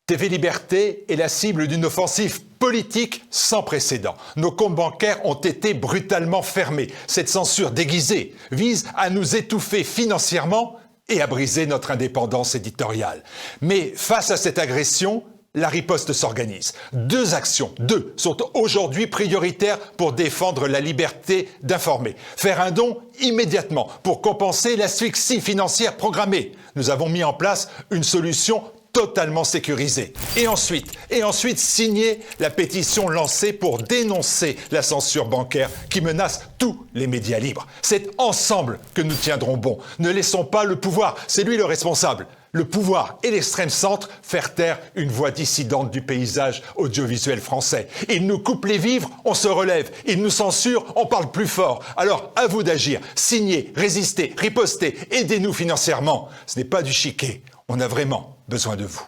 TV Liberté est la cible d'une offensive politique sans précédent. Nos comptes bancaires ont été brutalement fermés. Cette censure déguisée vise à nous étouffer financièrement et à briser notre indépendance éditoriale. Mais face à cette agression, la riposte s'organise. Deux actions sont aujourd'hui prioritaires pour défendre la liberté d'informer. Faire un don immédiatement pour compenser l'asphyxie financière programmée. Nous avons mis en place une solution totalement sécurisée. Et ensuite signer la pétition lancée pour dénoncer la censure bancaire qui menace tous les médias libres. C'est ensemble que nous tiendrons bon. Ne laissons pas le pouvoir, c'est lui le responsable. Le pouvoir et l'extrême centre faire taire une voix dissidente du paysage audiovisuel français. Ils nous coupent les vivres, on se relève. Ils nous censurent, on parle plus fort. Alors, à vous d'agir. Signez, résistez, ripostez, aidez-nous financièrement. Ce n'est pas du chiquet. On a vraiment besoin de vous.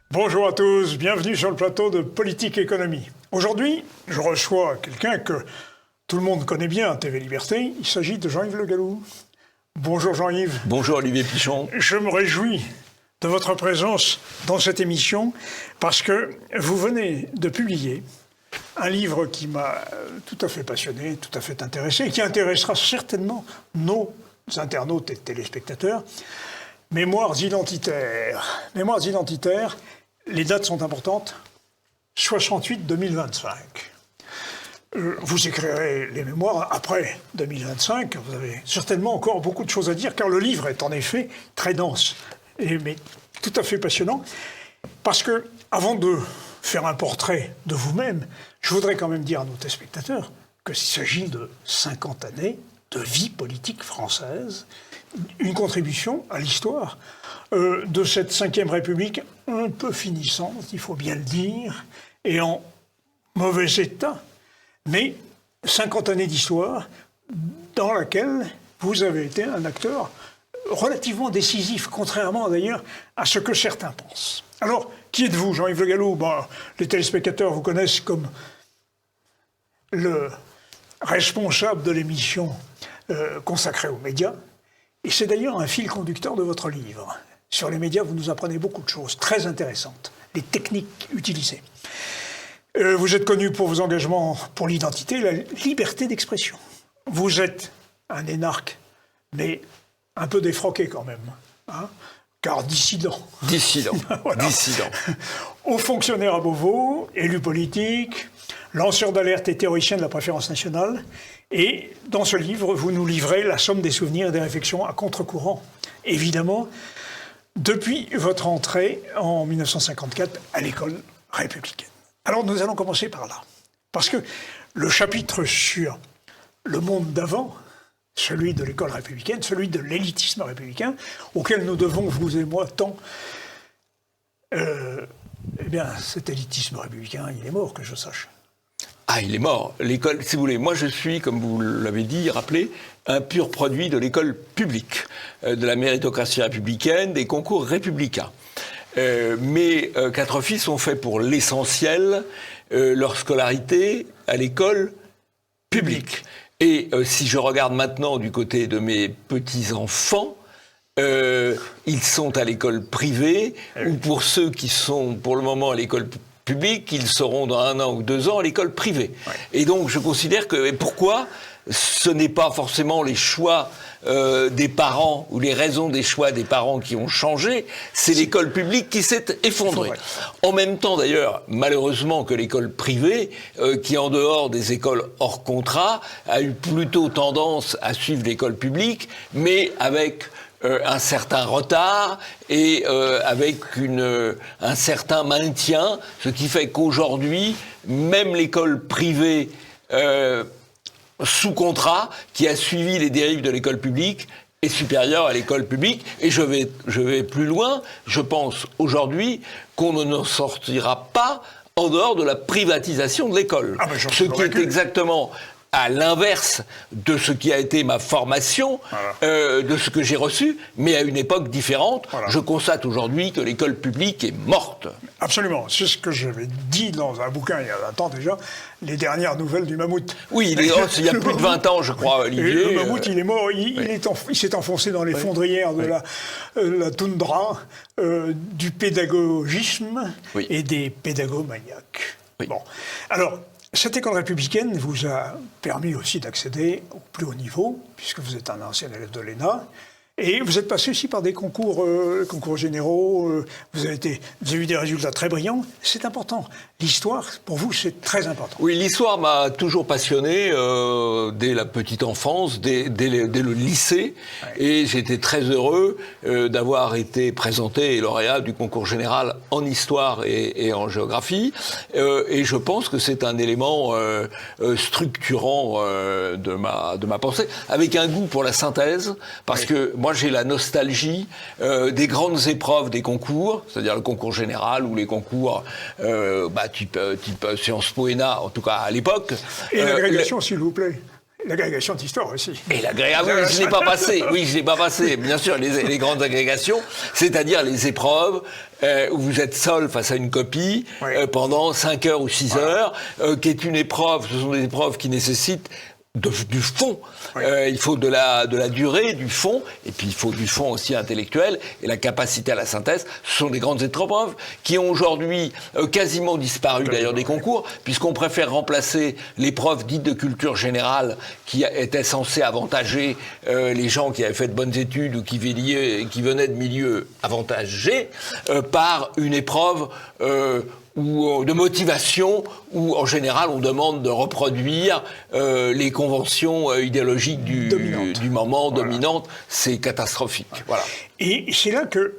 Bonjour à tous, bienvenue sur le plateau de Politique Économie. Aujourd'hui, je reçois quelqu'un que tout le monde connaît bien à TV Liberté. Il s'agit de Jean-Yves Le Gallou. Bonjour Jean-Yves. Bonjour Olivier Pichon. Je me réjouis de votre présence dans cette émission parce que vous venez de publier un livre qui m'a tout à fait passionné, tout à fait intéressé, et qui intéressera certainement nos internautes et téléspectateurs. Mémoires identitaires. Mémoires identitaires. Les dates sont importantes. 68-2025. Vous écrirez les mémoires après 2025. Vous avez certainement encore beaucoup de choses à dire, car le livre est en effet très dense, mais tout à fait passionnant. Parce que, avant de faire un portrait de vous-même, je voudrais quand même dire à nos téléspectateurs qu'il s'agit de 50 années de vie politique française, une contribution à l'histoire de cette Ve République un peu finissante, il faut bien le dire, et en mauvais état, mais 50 années d'histoire dans laquelle vous avez été un acteur relativement décisif, contrairement d'ailleurs à ce que certains pensent. Alors, qui êtes-vous, Jean-Yves Le Gallou? Les téléspectateurs vous connaissent comme le responsable de l'émission consacrée aux médias, et c'est d'ailleurs un fil conducteur de votre livre. Sur les médias, vous nous apprenez beaucoup de choses très intéressantes, les techniques utilisées. Vous êtes connu pour vos engagements pour l'identité et la liberté d'expression. Vous êtes un énarque, mais un peu défroqué quand même, hein, car dissident. Dissident. Voilà. Dissident. Haut fonctionnaire à Beauvau, élu politique, lanceur d'alerte et théoricien de la préférence nationale. Et dans ce livre, vous nous livrez la somme des souvenirs et des réflexions à contre-courant, évidemment, depuis votre entrée en 1954 à l'école républicaine. Alors nous allons commencer par là. Parce que le chapitre sur le monde d'avant, celui de l'école républicaine, celui de l'élitisme républicain, auquel nous devons, vous et moi, tant, cet élitisme républicain, il est mort, que je sache. Ah, il est mort. L'école, si vous voulez, moi je suis, comme vous l'avez dit, rappelé, un pur produit de l'école publique, de la méritocratie républicaine, des concours républicains. Mes quatre fils ont fait pour l'essentiel leur scolarité à l'école publique. Et si je regarde maintenant du côté de mes petits-enfants, ils sont à l'école privée, ou pour ceux qui sont pour le moment à l'école publique, ils seront dans 1 an ou 2 ans à l'école privée. Ouais. Et donc je considère que, et pourquoi ce n'est pas forcément les choix des parents ou les raisons des choix des parents qui ont changé, c'est l'école publique qui s'est effondrée. En même temps d'ailleurs, malheureusement que l'école privée, qui en dehors des écoles hors contrat, a eu plutôt tendance à suivre l'école publique, mais avec un certain retard et avec un certain maintien, ce qui fait qu'aujourd'hui, même l'école privée sous contrat, qui a suivi les dérives de l'école publique, est supérieure à l'école publique. Et je vais plus loin. Je pense aujourd'hui qu'on ne sortira pas en dehors de la privatisation de l'école. Ce qui est exactement à l'inverse de ce qui a été ma formation, de ce que j'ai reçu, mais à une époque différente. Voilà. Je constate aujourd'hui que l'école publique est morte. Absolument. C'est ce que j'avais dit dans un bouquin il y a 20 ans déjà, les dernières nouvelles du mammouth. Oui, il y a plus de 20 ans, je crois, Olivier. Le mammouth, il est mort, il s'est enfoncé dans les fondrières de la toundra, du pédagogisme et des pédagomaniaques. Oui. Bon. Alors, cette école républicaine vous a permis aussi d'accéder au plus haut niveau, puisque vous êtes un ancien élève de l'ENA, et vous êtes passé aussi par des concours généraux, vous avez eu des résultats très brillants. C'est important. L'histoire, pour vous, c'est très important. Oui, l'histoire m'a toujours passionné dès la petite enfance, dès le lycée, et j'étais très heureux d'avoir été présenté et lauréat du concours général en histoire et en géographie, et je pense que c'est un élément structurant de ma pensée, avec un goût pour la synthèse, parce que moi j'ai la nostalgie des grandes épreuves des concours, c'est-à-dire le concours général ou les concours type Sciences Po ENA, en tout cas à l'époque. Et l'agrégation, s'il vous plaît. L'agrégation d'histoire aussi. Et l'agrégation, je ne l'ai pas passé. Oui, je ne l'ai pas passé. Bien sûr, les grandes agrégations, c'est-à-dire les épreuves où vous êtes seul face à une copie pendant 5 heures ou 6 heures, qui est une épreuve, ce sont des épreuves qui nécessitent du fond. Il faut de la durée, du fond, et puis il faut du fond aussi intellectuel, et la capacité à la synthèse. Ce sont des grandes épreuves qui ont aujourd'hui quasiment disparu d'ailleurs des concours, puisqu'on préfère remplacer l'épreuve dite de culture générale, qui était censée avantager les gens qui avaient fait de bonnes études ou qui venaient de milieux avantagés, par une épreuve ou de motivation, où en général on demande de reproduire les conventions idéologiques du moment dominantes. C'est catastrophique. Voilà. Et c'est là que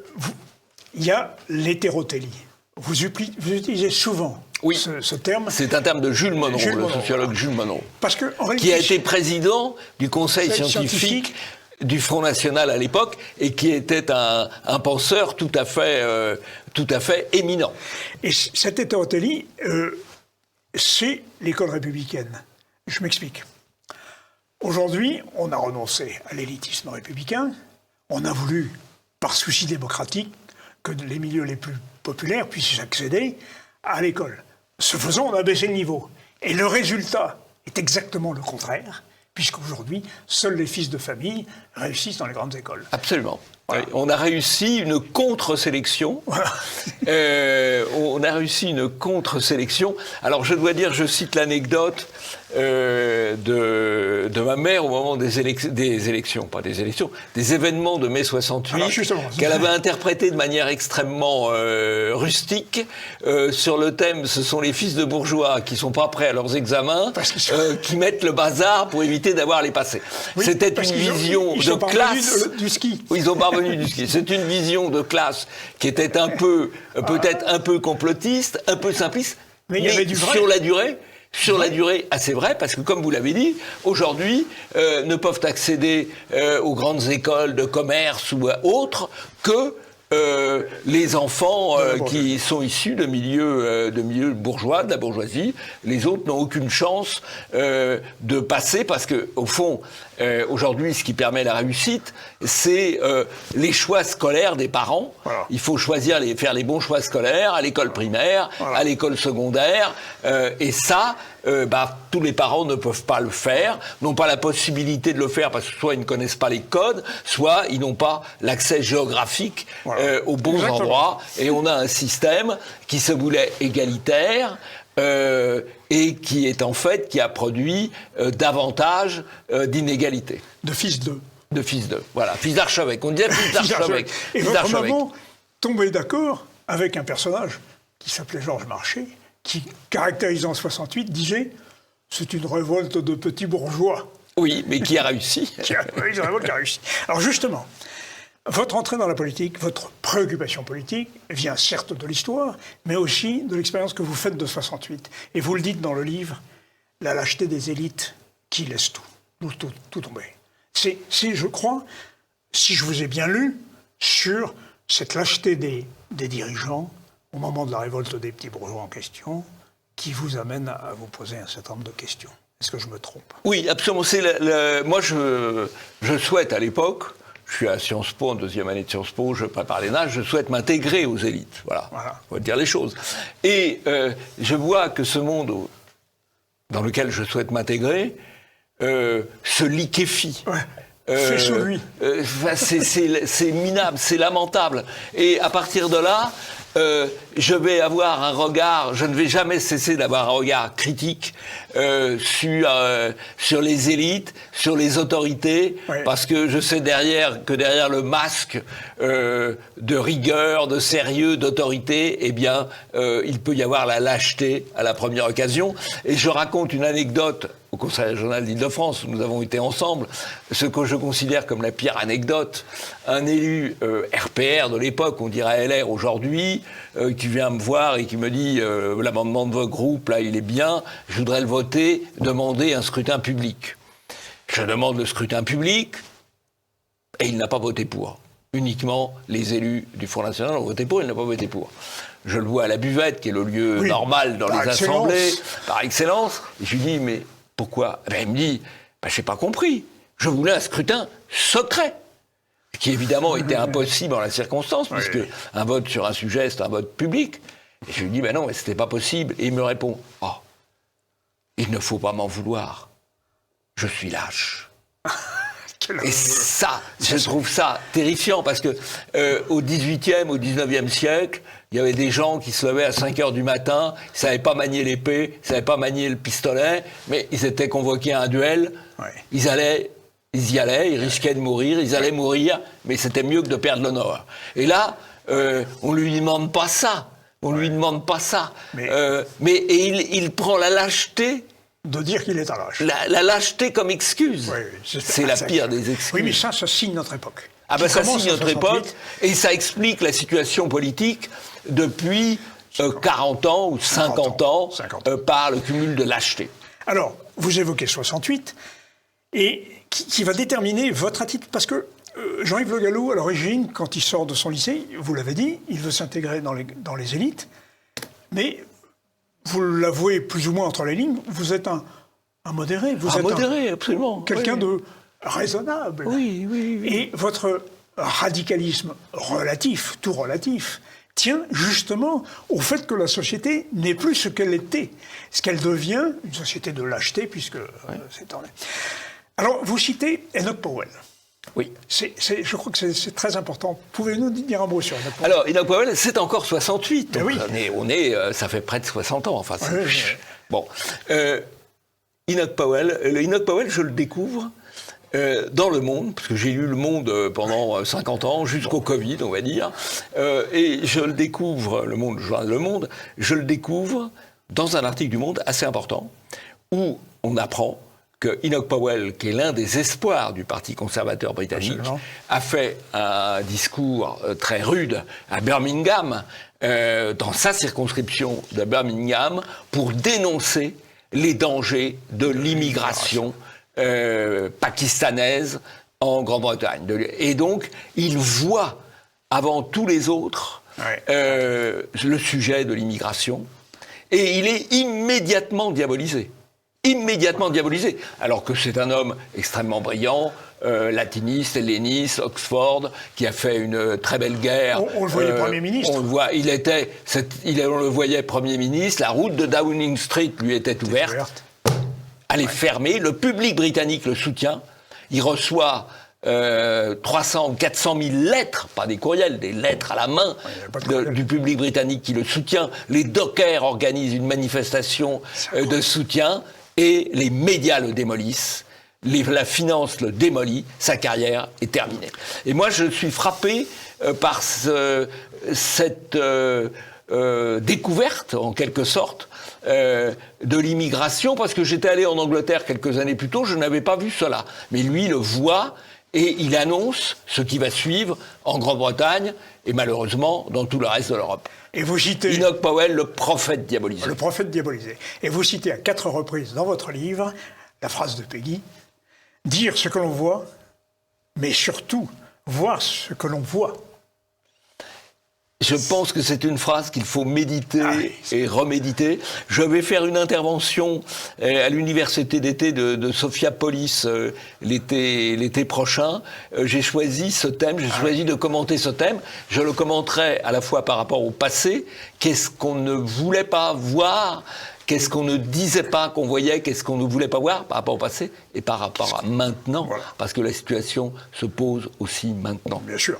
il y a l'hétérotélie. Vous utilisez souvent ce terme. C'est un terme de Jules Monod, le sociologue Jules Monod, parce que, qui a été président du Conseil scientifique du Front National à l'époque, et qui était un penseur tout à fait éminent. Et cette hétérotélie, c'est l'école républicaine. Je m'explique. Aujourd'hui, on a renoncé à l'élitisme républicain. On a voulu, par souci démocratique, que les milieux les plus populaires puissent accéder à l'école. Ce faisant, on a baissé le niveau. Et le résultat est exactement le contraire, puisqu'aujourd'hui, seuls les fils de famille réussissent dans les grandes écoles. Absolument. Voilà. On a réussi une contre-sélection. Voilà. On a réussi une contre-sélection. Alors, je dois dire, je cite l'anecdote de ma mère au moment des élections, des événements de mai 68, qu'elle avait interprété de manière extrêmement rustique, sur le thème « Ce sont les fils de bourgeois qui sont pas prêts à leurs examens, qui mettent le bazar pour éviter d'avoir à les passer ». Oui, c'était une vision de classe. Du ski. Oui, ils sont parvenus du ski. C'est une vision de classe qui était peut-être un peu complotiste, un peu simpliste, mais il y avait du vrai. Sur la durée, assez vrai, parce que comme vous l'avez dit, aujourd'hui, ne peuvent accéder aux grandes écoles de commerce ou autres que les enfants qui sont issus de milieux bourgeois, de la bourgeoisie. Les autres n'ont aucune chance de passer, parce que au fond, aujourd'hui, ce qui permet la réussite, c'est les choix scolaires des parents. Voilà. Il faut faire les bons choix scolaires à l'école primaire, à l'école secondaire, et ça, tous les parents ne peuvent pas le faire, n'ont pas la possibilité de le faire parce que soit ils ne connaissent pas les codes, soit ils n'ont pas l'accès géographique aux bons endroits. Et on a un système qui se voulait égalitaire, et qui a produit davantage d'inégalités. De fils d'eux. De fils d'eux, voilà. Fils d'archevêque, on disait fils d'archevêque. Et votre maman tombait d'accord avec un personnage qui s'appelait Georges Marchais, qui, caractérisant 68, disait « c'est une révolte de petits bourgeois ». Oui, mais qui a réussi. Une révolte qui a réussi. Alors justement, votre entrée dans la politique, votre préoccupation politique vient certes de l'histoire, mais aussi de l'expérience que vous faites de 68. Et vous le dites dans le livre, la lâcheté des élites qui laisse tout tomber. C'est, je crois, si je vous ai bien lu, sur cette lâcheté des dirigeants au moment de la révolte des petits bourgeois en question, qui vous amène à vous poser un certain nombre de questions. Est-ce que je me trompe? Oui, absolument. Moi, je souhaite à l'époque, je suis à Sciences Po, en deuxième année de Sciences Po, je prépare les nages, je souhaite m'intégrer aux élites. Voilà. On va dire les choses. Et je vois que ce monde dans lequel je souhaite m'intégrer se liquéfie. Ouais. Fait sur lui. C'est minable, c'est lamentable. Et à partir de là, je vais avoir un regard, je ne vais jamais cesser d'avoir un regard critique sur les élites, sur les autorités, parce que je sais que derrière le masque de rigueur, de sérieux, d'autorité, eh bien, il peut y avoir la lâcheté à la première occasion. Et je raconte une anecdote au Conseil régional d'Île-de-France, où nous avons été ensemble, ce que je considère comme la pire anecdote. Un élu RPR de l'époque, on dirait LR aujourd'hui, qui vient me voir et qui me dit l'amendement de votre groupe, là, il est bien, je voudrais le voter, demander un scrutin public. Je demande le scrutin public, et il n'a pas voté pour. Uniquement les élus du Front National ont voté pour, il n'a pas voté pour. Je le vois à la buvette, qui est le lieu normal dans les assemblées, par excellence, et je lui dis, mais pourquoi? Il me dit, je n'ai pas compris. Je voulais un scrutin secret, qui évidemment était impossible en la circonstance, puisque un vote sur un sujet, c'est un vote public. Et je lui dis, non, mais c'était pas possible. Et il me répond, il ne faut pas m'en vouloir. Je suis lâche. Et ça, je trouve ça terrifiant, parce que au XVIIIe, au XIXe siècle, il y avait des gens qui se levaient à 5 heures du matin, ils ne savaient pas manier l'épée, ils ne savaient pas manier le pistolet, mais ils étaient convoqués à un duel, ils y allaient, ils risquaient de mourir, ils allaient mourir, mais c'était mieux que de perdre l'honneur. Et là, on ne lui demande pas ça, mais il prend la lâcheté de dire qu'il est un lâche. La lâcheté comme excuse. C'est la pire des excuses. Oui, mais ça signe notre époque. Ça signe notre époque, et ça explique la situation politique depuis 40 ans ou 50 ans. Par le cumul de lâcheté. Alors, vous évoquez 68, et qui va déterminer votre attitude, parce que Jean-Yves Le Gallou, à l'origine, quand il sort de son lycée, vous l'avez dit, il veut s'intégrer dans les élites, mais vous l'avouez plus ou moins entre les lignes, vous êtes un modéré. Vous êtes modéré, absolument. Quelqu'un de raisonnable. Oui. Et votre radicalisme relatif, tout relatif, tient justement au fait que la société n'est plus ce qu'elle était. Ce qu'elle devient, une société de lâcheté, puisque c'est en... Alors, vous citez Enoch Powell. Oui. Je crois que c'est très important. Pouvez-vous nous dire un mot sur Enoch Powell? Alors, Enoch Powell, c'est encore 68. Donc ça fait près de 60 ans. Enfin, Bon. Enoch Powell, je le découvre dans Le Monde, parce que j'ai lu Le Monde pendant 50 ans, jusqu'au Covid, on va dire. Et je le découvre, Le Monde, je le découvre dans un article du Monde assez important, où on apprend que Enoch Powell, qui est l'un des espoirs du Parti conservateur britannique, a fait un discours très rude à Birmingham, dans sa circonscription de Birmingham, pour dénoncer les dangers de l'immigration pakistanaise en Grande-Bretagne. Et donc, il voit, avant tous les autres, le sujet de l'immigration, et il est immédiatement diabolisé. Alors que c'est un homme extrêmement brillant, latiniste, helléniste, Oxford, qui a fait une très belle guerre. On le voyait Premier ministre. On le voyait Premier ministre, la route de Downing Street lui était ouverte. Elle est fermée, le public britannique le soutient, il reçoit 300 ou 400 000 lettres, pas des courriels, des lettres à la main du public britannique qui le soutient. Les dockers organisent une manifestation de soutien, et les médias le démolissent, la finance le démolit, sa carrière est terminée. Et moi, je suis frappé par cette découverte, en quelque sorte, de l'immigration, parce que j'étais allé en Angleterre quelques années plus tôt, je n'avais pas vu cela. Mais lui le voit, et il annonce ce qui va suivre en Grande-Bretagne, et malheureusement dans tout le reste de l'Europe. Et vous citez Enoch Powell, le prophète diabolisé. Le prophète diabolisé. Et vous citez à 4 reprises dans votre livre la phrase de Peggy, dire ce que l'on voit, mais surtout voir ce que l'on voit. Je pense que c'est une phrase qu'il faut méditer et reméditer. Je vais faire une intervention à l'université d'été de Sophiapolis l'été prochain. J'ai choisi ce thème, j'ai choisi de commenter ce thème. Je le commenterai à la fois par rapport au passé, qu'est-ce qu'on ne voulait pas voir, qu'est-ce qu'on ne disait pas qu'on voyait, qu'est-ce qu'on ne voulait pas voir par rapport au passé et par rapport à maintenant, parce que la situation se pose aussi maintenant. Bien sûr,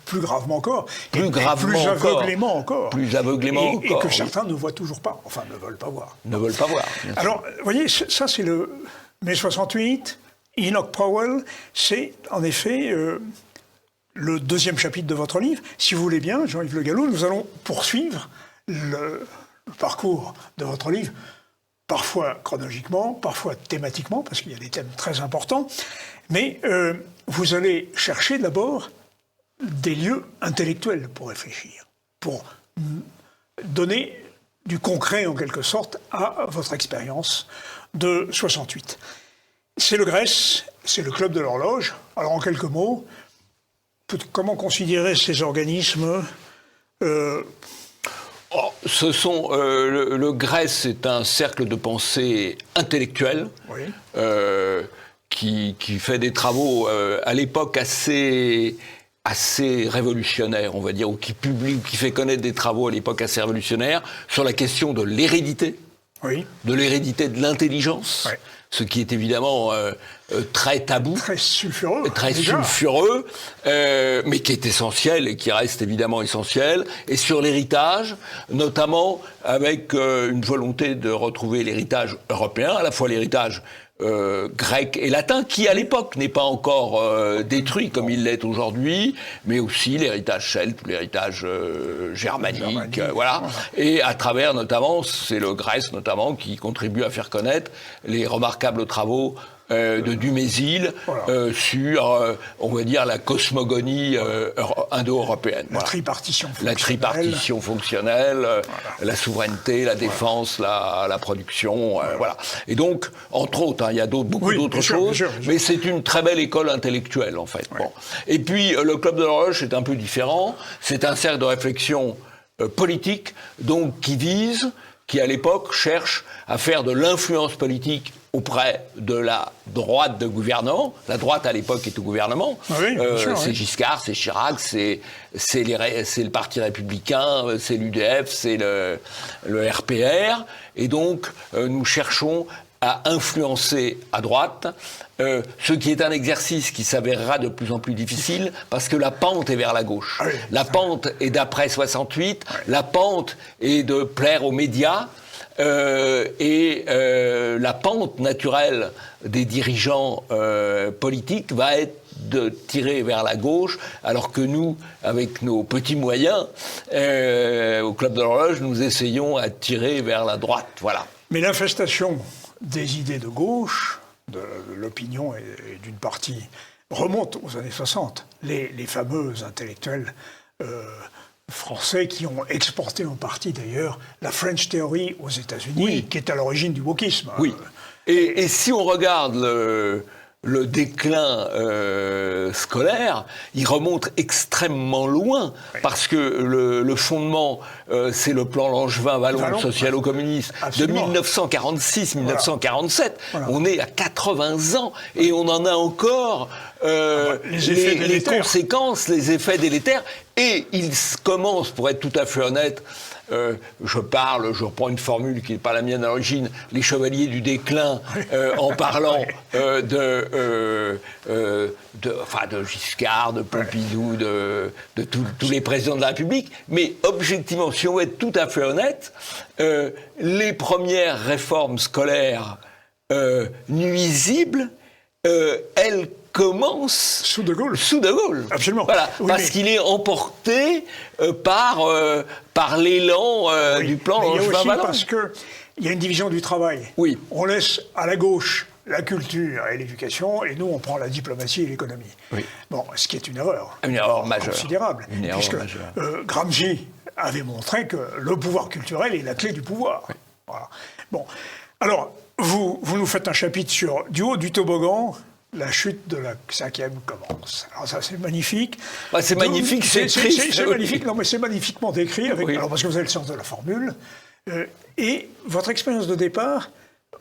plus gravement encore. Plus aveuglément encore. Plus aveuglément encore. Et que certains ne voient toujours pas, enfin ne veulent pas voir. Ne veulent pas voir. Alors, vous voyez, ça c'est le mai 68, Enoch Powell, c'est en effet le deuxième chapitre de votre livre. Si vous voulez bien, Jean-Yves Le Gallou, nous allons poursuivre le parcours de votre livre, parfois chronologiquement, parfois thématiquement, parce qu'il y a des thèmes très importants, mais vous allez chercher d'abord des lieux intellectuels pour réfléchir, pour donner du concret en quelque sorte à votre expérience de 68. C'est le GRES, c'est le Club de l'Horloge. Alors en quelques mots, comment considérer ces organismes Ce sont le GRES, c'est un cercle de pensée intellectuelle qui fait des travaux à l'époque assez révolutionnaires, on va dire, ou qui publie, ou qui fait connaître des travaux à l'époque assez révolutionnaires sur la question de l'hérédité, de l'hérédité de l'intelligence. Ce qui est évidemment très tabou. Très sulfureux. Très sulfureux, mais qui est essentiel et qui reste évidemment essentiel. Et sur l'héritage, notamment avec une volonté de retrouver l'héritage européen, à la fois l'héritage grec et latin, qui à l'époque n'est pas encore détruit comme il l'est aujourd'hui, mais aussi l'héritage celte, l'héritage germanique, voilà. Et à travers notamment, c'est le Grèce notamment qui contribue à faire connaître les remarquables travaux de Dumézil sur, on va dire, la cosmogonie indo-européenne. La tripartition fonctionnelle. La tripartition fonctionnelle, la souveraineté, la défense, la production, voilà. Et donc, entre autres, il y a beaucoup d'autres choses, mais c'est une très belle école intellectuelle, en fait. Bon. Et puis, le Club de l'Horloge, c'est un peu différent. C'est un cercle de réflexion politique, donc qui à l'époque cherche à faire de l'influence politique auprès de la droite de gouvernement. La droite, à l'époque, est au gouvernement. C'est Giscard, c'est Chirac, c'est le Parti républicain, c'est l'UDF, c'est le RPR. Et donc, nous cherchons à influencer à droite, ce qui est un exercice qui s'avérera de plus en plus difficile, parce que la pente est vers la gauche. La pente est d'après 68, la pente est de plaire aux médias, et la pente naturelle des dirigeants politiques va être de tirer vers la gauche, alors que nous, avec nos petits moyens, au Club de l'Horloge, nous essayons à tirer vers la droite. Voilà. Mais l'infestation des idées de gauche, de l'opinion et d'une partie, remonte aux années 60. Les fameux intellectuels français qui ont exporté en partie d'ailleurs la French Theory aux États-Unis, qui est à l'origine du wokisme. Oui. Et si on regarde le déclin scolaire, il remonte extrêmement loin, parce que le fondement, c'est le plan Langevin-Vallon socialo-communiste de 1946-1947. Voilà. On est à 80 ans et on en a encore les conséquences, les effets délétères. Et il commence, pour être tout à fait honnête, je reprends une formule qui n'est pas la mienne à l'origine, les chevaliers du déclin, en parlant de Giscard, de Pompidou, de tous les présidents de la République. Mais objectivement, si on veut être tout à fait honnête, les premières réformes scolaires nuisibles, elles commence sous De Gaulle. Absolument. Voilà, parce qu'il est emporté par l'élan du plan Langevin-Vallon. Parce qu'il y a une division du travail. Oui. On laisse à la gauche la culture et l'éducation, et nous, on prend la diplomatie et l'économie. Oui. Bon, ce qui est une erreur. Une erreur majeure. Considérable. Une erreur majeure. Gramsci avait montré que le pouvoir culturel est la clé du pouvoir. Oui. Voilà. Bon. Alors, vous nous faites un chapitre sur du haut du toboggan, la chute de la 5e commence. Alors ça, c'est magnifique. Bah, c'est magnifique, c'est triste. C'est magnifique, non mais c'est magnifiquement décrit, Oui. parce que vous avez le sens de la formule. Et votre expérience de départ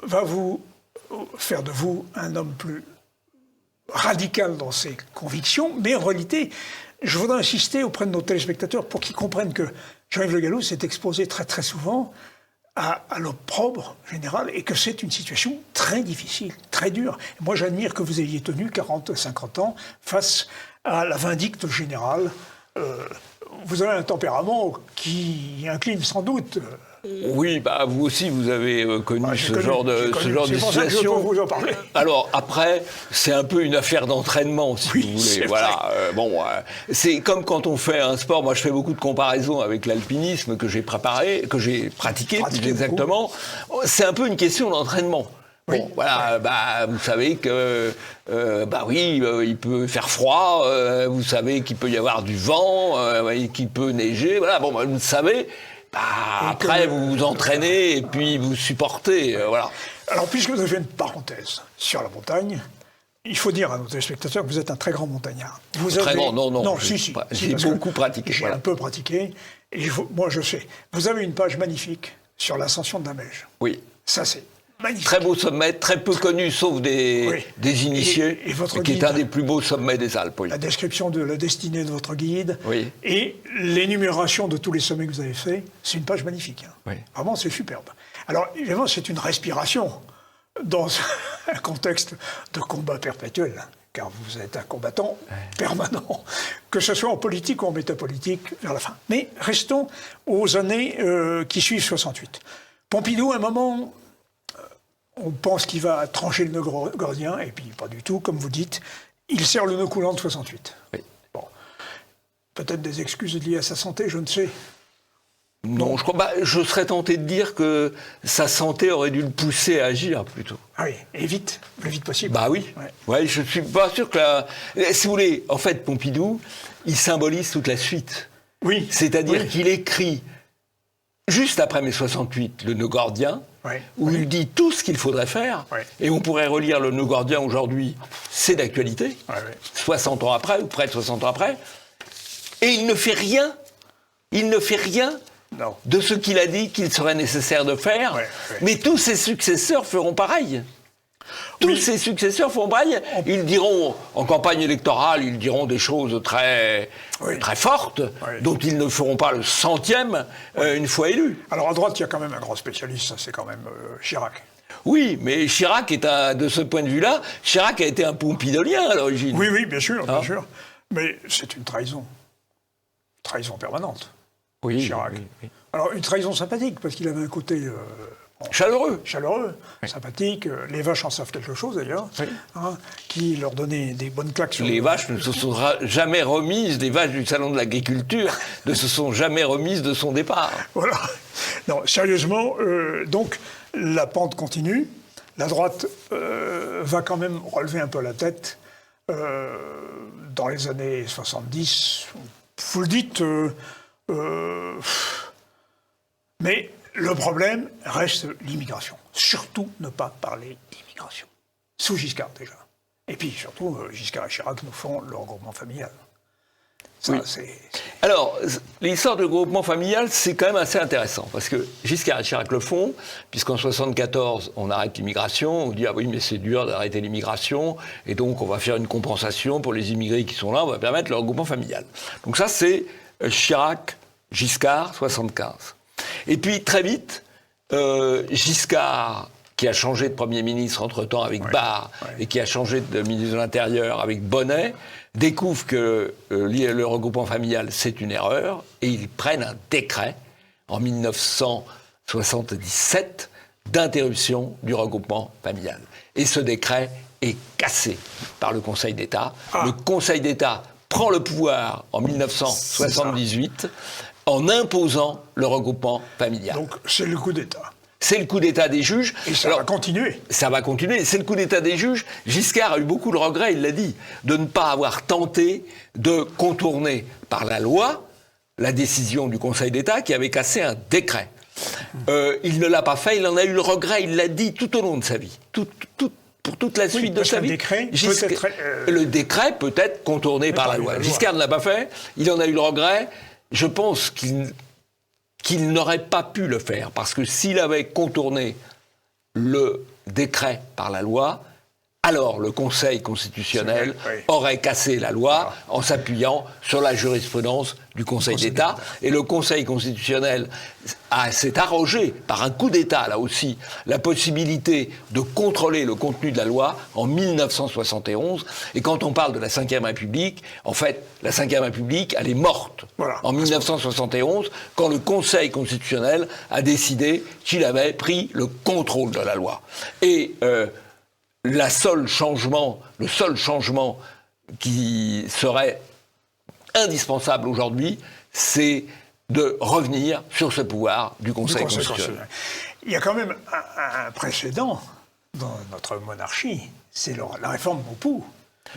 va vous faire de vous un homme plus radical dans ses convictions, mais en réalité, je voudrais insister auprès de nos téléspectateurs pour qu'ils comprennent que Jean-Yves Le Gallou s'est exposé très très souvent à l'opprobre général et que c'est une situation très difficile, très dure. Moi, j'admire que vous ayez tenu 40, 50 ans face à la vindicte générale. Vous avez un tempérament qui incline sans doute. Oui, bah vous aussi, vous avez connu ce genre de C'est pour ça que je peux vous en parler. Alors après, c'est un peu une affaire d'entraînement, si vous voulez. Voilà. C'est comme quand on fait un sport. Moi, je fais beaucoup de comparaisons avec l'alpinisme que j'ai pratiqué plus exactement. C'est un peu une question d'entraînement. Oui. Bon, voilà, bah, vous savez que, il peut faire froid, vous savez qu'il peut y avoir du vent, qu'il peut neiger, voilà, bon, bah, vous le savez. Bah, après, vous vous entraînez et puis vous supportez, voilà. Alors, puisque vous avez fait une parenthèse sur la montagne, il faut dire à nos téléspectateurs que vous êtes un très grand montagnard. Très grand, non. J'ai beaucoup pratiqué. J'ai un peu pratiqué, et moi je sais. Vous avez une page magnifique sur l'ascension de la Meije. Oui. Ça, c'est magnifique. Très beau sommet, très peu connu, sauf des initiés, et votre qui guide, est un des plus beaux sommets des Alpes. Oui. La description de la destinée de votre guide, oui. et l'énumération de tous les sommets que vous avez faits, c'est une page magnifique. Hein. Oui. Vraiment, c'est superbe. Alors, évidemment, c'est une respiration dans un contexte de combat perpétuel, car vous êtes un combattant permanent, que ce soit en politique ou en métapolitique vers la fin. Mais restons aux années qui suivent 68. Pompidou, à un moment, on pense qu'il va trancher le nœud gordien, et puis pas du tout, comme vous dites, il serre le nœud coulant de 68. Oui. Bon. Peut-être des excuses liées à sa santé, je ne sais. Non, je serais tenté de dire que sa santé aurait dû le pousser à agir plutôt. Ah oui, et vite, le vite possible. Bah oui. Ouais, je suis pas sûr que si vous voulez, en fait, Pompidou, il symbolise toute la suite. Oui. C'est-à-dire qu'il écrit juste après mai 68 le nœud gordien, où il dit tout ce qu'il faudrait faire, et on pourrait relire le nœud gordien aujourd'hui, c'est d'actualité, 60 ans après, ou près de 60 ans après, et il ne fait rien de ce qu'il a dit qu'il serait nécessaire de faire, mais tous ses successeurs feront pareil. Tous ses successeurs feront pareil. Ils diront, en campagne électorale, ils diront des choses très fortes, dont ils ne feront pas le centième une fois élus. Alors à droite, il y a quand même un grand spécialiste, ça c'est quand même Chirac. Oui, mais Chirac est de ce point de vue-là, Chirac a été un pompidolien à l'origine. Oui, bien sûr. Mais c'est une trahison. Trahison permanente. Oui, Chirac. Oui. Alors une trahison sympathique, parce qu'il avait un côté... chaleureux, sympathique. Les vaches en savent quelque chose d'ailleurs, qui leur donnait des bonnes claques sur les vaches ne se sont jamais remises, des vaches du salon de l'agriculture ne se sont jamais remises de son départ. Voilà. Non, sérieusement, donc la pente continue. La droite va quand même relever un peu la tête dans les années 70. Vous le dites, mais le problème reste l'immigration. Surtout ne pas parler d'immigration. Sous Giscard, déjà. Et puis, surtout, Giscard et Chirac nous font le regroupement familial. Ça, Alors, l'histoire du regroupement familial, c'est quand même assez intéressant. Parce que Giscard et Chirac le font, puisqu'en 1974, on arrête l'immigration. On dit, ah oui, mais c'est dur d'arrêter l'immigration. Et donc, on va faire une compensation pour les immigrés qui sont là. On va permettre le regroupement familial. Donc ça, c'est Chirac, Giscard, 75. Et puis, très vite, Giscard, qui a changé de Premier ministre entre-temps avec Barre, et qui a changé de ministre de l'Intérieur avec Bonnet, découvre que le regroupement familial, c'est une erreur, et ils prennent un décret, en 1977, d'interruption du regroupement familial. Et ce décret est cassé par le Conseil d'État. Le Conseil d'État prend le pouvoir en 1978, en imposant le regroupement familial. Donc c'est le coup d'État. C'est le coup d'État des juges. Et ça va continuer. Ça va continuer. C'est le coup d'État des juges. Giscard a eu beaucoup de regrets, il l'a dit, de ne pas avoir tenté de contourner par la loi la décision du Conseil d'État qui avait cassé un décret. Il ne l'a pas fait, il en a eu le regret, il l'a dit tout au long de sa vie. pour toute la suite de parce sa qu'un vie. décret peut être, Le décret peut être contourné par la loi. Giscard ne l'a pas fait, il en a eu le regret. Je pense qu'il n'aurait pas pu le faire, parce que s'il avait contourné le décret par la loi, alors le Conseil constitutionnel aurait cassé la loi en s'appuyant sur la jurisprudence du Conseil d'État. Et le Conseil constitutionnel s'est arrogé, par un coup d'État là aussi, la possibilité de contrôler le contenu de la loi en 1971. Et quand on parle de la Ve République, en fait, la Ve République, elle est morte en 1971, quand le Conseil constitutionnel a décidé qu'il avait pris le contrôle de la loi. Et le seul changement qui serait indispensable aujourd'hui, c'est de revenir sur ce pouvoir du Conseil constitutionnel. Il y a quand même un précédent dans notre monarchie, c'est la réforme Maupoux.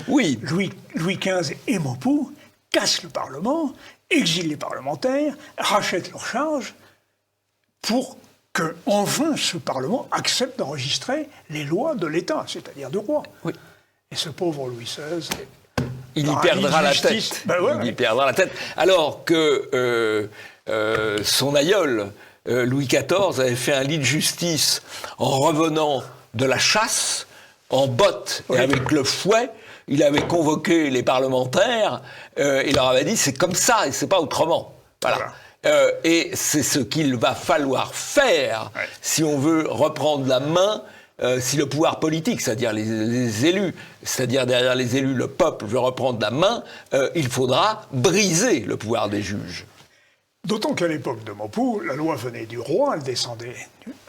Oui. Louis XV et Maupoux cassent le Parlement, exilent les parlementaires, rachètent leurs charges pour que, enfin, ce Parlement accepte d'enregistrer les lois de l'État, c'est-à-dire du roi. Oui. Et ce pauvre Louis XVI... Il y perdra la tête. Il y perdra la tête. Alors que son aïeul, Louis XIV, avait fait un lit de justice en revenant de la chasse, en bottes et avec le fouet. Il avait convoqué les parlementaires et leur avait dit c'est comme ça et c'est pas autrement. Voilà. Et c'est ce qu'il va falloir faire si on veut reprendre la main, si le pouvoir politique, c'est-à-dire les élus, c'est-à-dire derrière les élus, le peuple veut reprendre la main, il faudra briser le pouvoir des juges. D'autant qu'à l'époque de Maupoux, la loi venait du roi, elle descendait.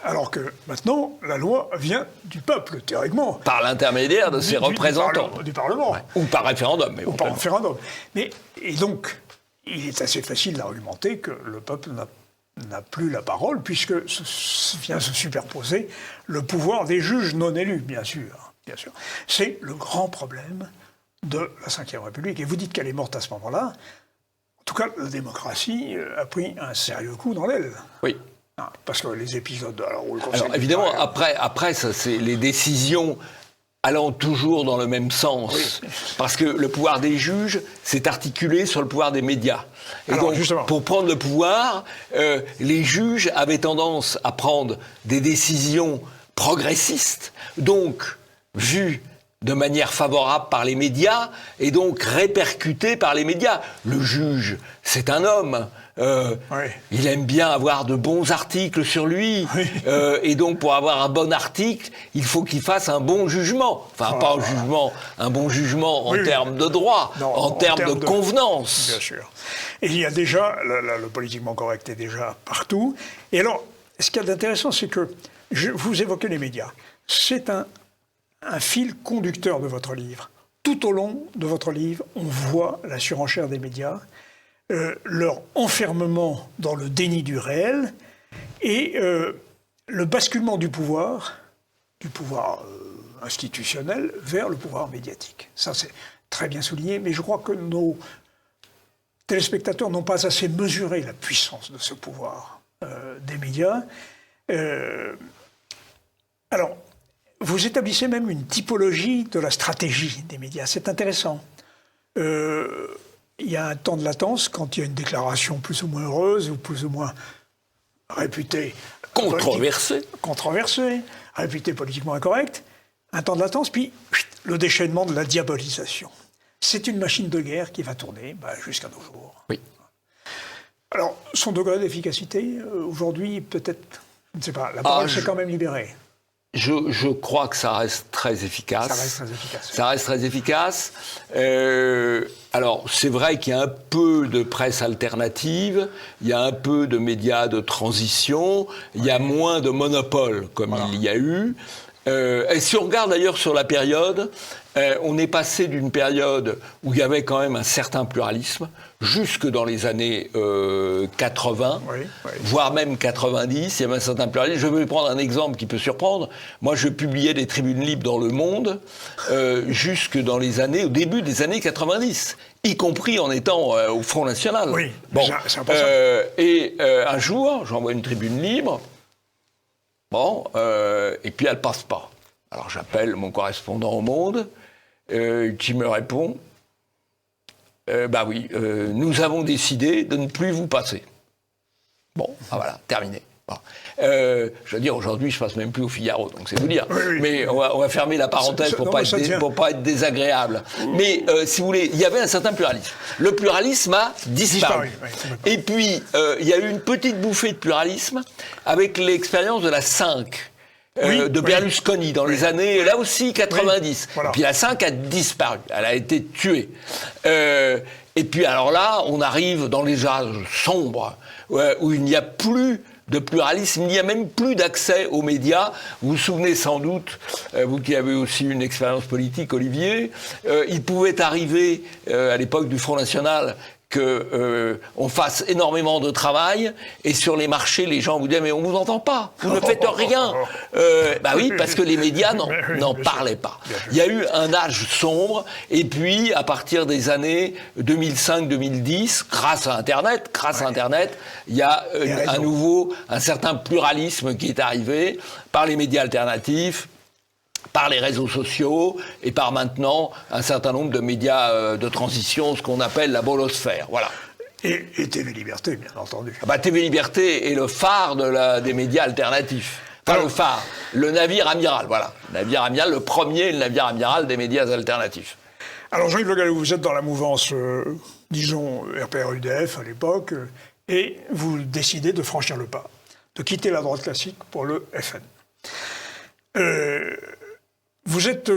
Alors que maintenant, la loi vient du peuple, théoriquement. Par l'intermédiaire de ses représentants. Du Parlement. Ouais. Ou par référendum. Ou par référendum. Et donc, il est assez facile d'argumenter que le peuple n'a plus la parole, puisque vient se superposer le pouvoir des juges non élus, bien sûr. Bien sûr. C'est le grand problème de la Ve République. Et vous dites qu'elle est morte à ce moment-là. En tout cas, la démocratie a pris un sérieux coup dans l'aile. Oui. Parce que les épisodes... Alors évidemment, après ça, c'est les décisions allant toujours dans le même sens. Oui. Parce que le pouvoir des juges s'est articulé sur le pouvoir des médias. Et alors, donc, justement, pour prendre le pouvoir, les juges avaient tendance à prendre des décisions progressistes, donc vues de manière favorable par les médias, et donc répercutées par les médias. Le juge, c'est un homme. Il aime bien avoir de bons articles sur lui. Oui. Et donc, pour avoir un bon article, il faut qu'il fasse un bon jugement. Enfin, pas un jugement, un bon jugement en termes de droit, en termes de convenance. Bien sûr. Et il y a déjà, le politiquement correct est déjà partout. Et alors, ce qu'il y a d'intéressant, c'est que vous évoquez les médias. C'est un fil conducteur de votre livre. Tout au long de votre livre, on voit la surenchère des médias, leur enfermement dans le déni du réel et le basculement du pouvoir institutionnel vers le pouvoir médiatique. Ça, c'est très bien souligné, mais je crois que nos téléspectateurs n'ont pas assez mesuré la puissance de ce pouvoir des médias. Alors, vous établissez même une typologie de la stratégie des médias. C'est intéressant. Il y a un temps de latence quand il y a une déclaration plus ou moins heureuse ou plus ou moins réputée... Controversée, réputée politiquement incorrecte. Un temps de latence, puis le déchaînement de la diabolisation. C'est une machine de guerre qui va tourner jusqu'à nos jours. Oui. Alors, son degré d'efficacité, aujourd'hui, peut-être... Je ne sais pas, la parole s'est quand même libérée. Je crois que ça reste très efficace. Ça reste très efficace. Alors, c'est vrai qu'il y a un peu de presse alternative, il y a un peu de médias de transition, il y a moins de monopole, comme il y a eu. Et si on regarde d'ailleurs sur la période, on est passé d'une période où il y avait quand même un certain pluralisme, jusque dans les années 80, voire même 90, il y avait un certain pluralisme. Je vais prendre un exemple qui peut surprendre. Moi, je publiais des tribunes libres dans Le Monde jusque dans au début des années 90, y compris en étant au Front National. Oui, bon, c'est important. Et un jour, j'envoie une tribune libre, et puis elle passe pas. Alors j'appelle mon correspondant au Monde, qui me répond bah oui, nous avons décidé de ne plus vous passer. Bon, voilà, terminé. Bon. Je veux dire, aujourd'hui, je passe même plus au Figaro, donc c'est vous dire. Oui. Mais on va fermer la parenthèse pour pas être désagréable. Mais si vous voulez, il y avait un certain pluralisme. Le pluralisme a disparu. Et puis, il y a eu une petite bouffée de pluralisme avec l'expérience de la 5. De Berlusconi dans les années, là aussi, 90. Voilà. Puis la 5 a disparu. Elle a été tuée. Et puis alors là, on arrive dans les âges sombres, où il n'y a plus de pluralisme, il n'y a même plus d'accès aux médias. Vous vous souvenez sans doute, vous qui avez aussi une expérience politique, Olivier, il pouvait arriver, à l'époque du Front National, qu'on fasse énormément de travail, et sur les marchés, les gens vous disent « mais on vous entend pas, vous ne faites rien ». Bah oui, parce que les médias n'en parlaient pas. Il y a eu un âge sombre, et puis à partir des années 2005-2010, grâce à Internet, il y a à nouveau un certain pluralisme qui est arrivé par les médias alternatifs, par les réseaux sociaux et par maintenant un certain nombre de médias de transition, ce qu'on appelle la bolosphère. Voilà. Et TV Liberté, bien entendu. TV Liberté est le phare des médias alternatifs. Enfin, le phare, le navire amiral, voilà. Le navire amiral, le premier navire amiral des médias alternatifs. Alors Jean-Yves Le Gallou, vous êtes dans la mouvance, disons, RPR-UDF à l'époque, et vous décidez de franchir le pas, de quitter la droite classique pour le FN. Vous êtes,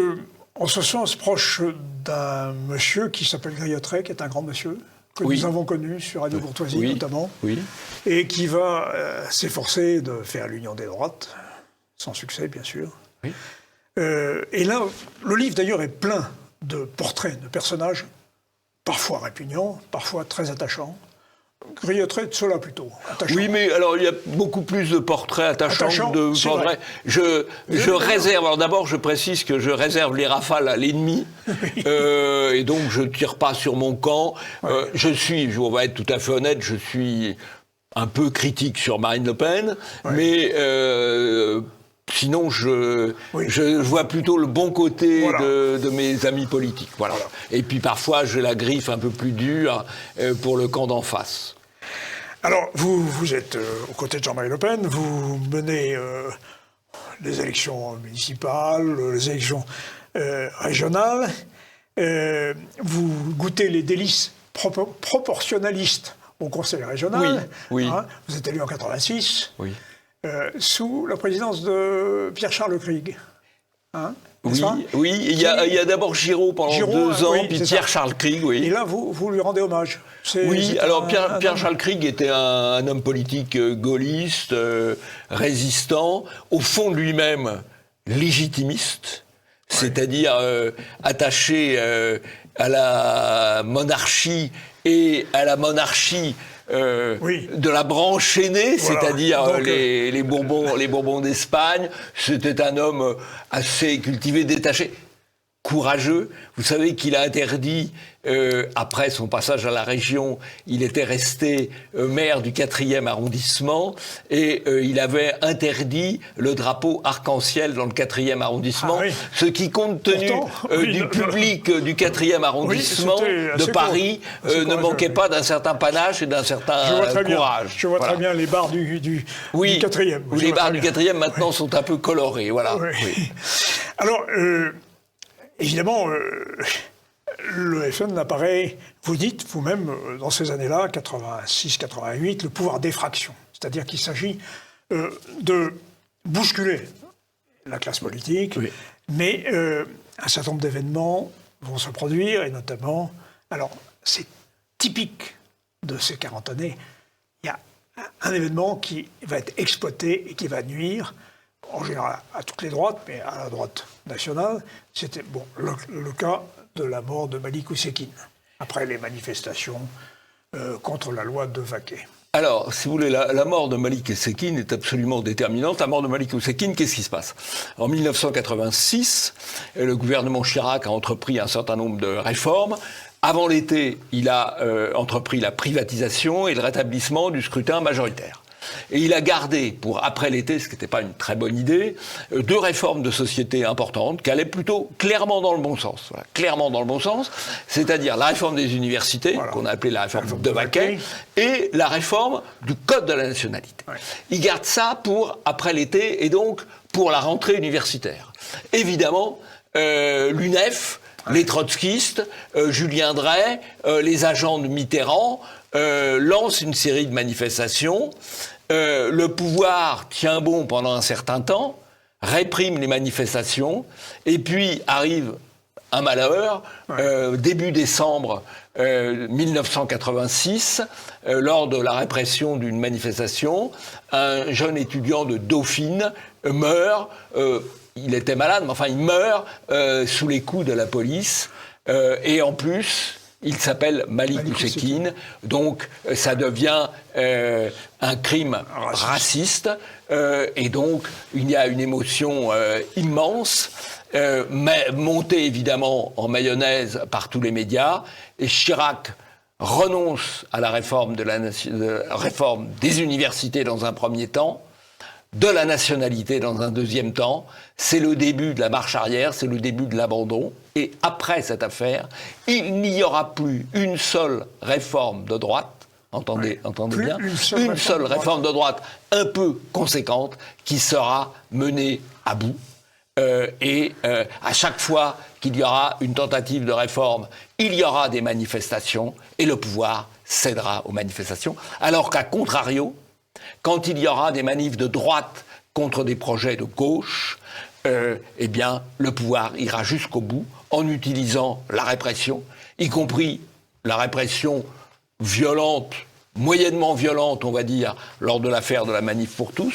en ce sens, proche d'un monsieur qui s'appelle Griottret, qui est un grand monsieur, que nous avons connu sur Radio Courtoisie notamment, et qui va s'efforcer de faire l'union des droites, sans succès bien sûr. Et là, le livre d'ailleurs est plein de portraits de personnages, parfois répugnants, parfois très attachants. Griottret de cela plutôt. Attachant. Oui, mais alors il y a beaucoup plus de portraits attachants que de portraits. Je réserve. Alors d'abord, je précise que je réserve les rafales à l'ennemi, et donc je tire pas sur mon camp. On va être tout à fait honnête, je suis un peu critique sur Marine Le Pen, mais sinon, je vois plutôt le bon côté de mes amis politiques. Voilà. Et puis parfois, j'ai la griffe un peu plus dure pour le camp d'en face. Alors, vous êtes aux côtés de Jean-Marie Le Pen, vous menez les élections municipales, les élections régionales, vous goûtez les délices proportionnalistes au Conseil régional. Oui. Hein, vous êtes élu en 86. Oui. Sous la présidence de Pierre-Charles Krieg. Hein, il y a d'abord Giraud pendant 2 ans, puis Pierre-Charles Krieg, Et là, vous lui rendez hommage. Alors Pierre-Charles Krieg était un homme politique gaulliste, résistant, au fond de lui-même légitimiste, c'est-à-dire attaché à la monarchie et à la monarchie de la branche aînée, c'est-à-dire les Bourbons d'Espagne. C'était un homme assez cultivé, détaché, courageux. Vous savez qu'il a interdit, après son passage à la région, il était resté maire du 4e arrondissement, et il avait interdit le drapeau arc-en-ciel dans le 4e arrondissement, ce qui, compte tenu du public du 4e arrondissement de Paris, ne manquait pas d'un certain panache et d'un certain courage. Je vois très bien les bars du 4e. Les bars du 4e maintenant sont un peu colorés. Voilà. Alors, évidemment, le FN n'apparaît, vous dites vous-même, dans ces années-là, 86-88, le pouvoir d'effraction. C'est-à-dire qu'il s'agit de bousculer la classe politique, mais un certain nombre d'événements vont se produire, et notamment, alors c'est typique de ces 40 années, il y a un événement qui va être exploité et qui va nuire, en général à toutes les droites, mais à la droite nationale. C'était le cas de la mort de Malik Oussekine, après les manifestations contre la loi de Vaquet. Alors, si vous voulez, la mort de Malik Oussekine est absolument déterminante. La mort de Malik Oussekine, qu'est-ce qui se passe ? En 1986, le gouvernement Chirac a entrepris un certain nombre de réformes. Avant l'été, il a entrepris la privatisation et le rétablissement du scrutin majoritaire. Et il a gardé, pour après l'été, ce qui n'était pas une très bonne idée, 2 réformes de société importantes qui allaient plutôt clairement dans le bon sens. Voilà, clairement dans le bon sens, c'est-à-dire la réforme des universités, qu'on a appelée la réforme de Baquet, et la réforme du Code de la nationalité. Ouais. Il garde ça pour après l'été, et donc pour la rentrée universitaire. Évidemment, l'UNEF, les trotskistes, Julien Drey, les agents de Mitterrand lancent une série de manifestations. Le pouvoir tient bon pendant un certain temps, réprime les manifestations, et puis arrive un malheur, début décembre 1986, lors de la répression d'une manifestation, un jeune étudiant de Dauphine meurt, il était malade, mais enfin il meurt sous les coups de la police, et en plus... Il s'appelle Malik Oussekine, donc ça devient un crime raciste, et donc il y a une émotion immense, montée évidemment en mayonnaise par tous les médias, et Chirac renonce à la réforme, réforme des universités dans un premier temps, de la nationalité dans un deuxième temps. C'est le début de la marche arrière, c'est le début de l'abandon. Et après cette affaire, il n'y aura plus une seule réforme de droite, entendez bien, une seule réforme de droite un peu conséquente qui sera menée à bout. À chaque fois qu'il y aura une tentative de réforme, il y aura des manifestations et le pouvoir cédera aux manifestations. Alors qu'à contrario, quand il y aura des manifs de droite contre des projets de gauche, eh bien, le pouvoir ira jusqu'au bout en utilisant la répression, y compris la répression violente, moyennement violente, on va dire, lors de l'affaire de la manif pour tous,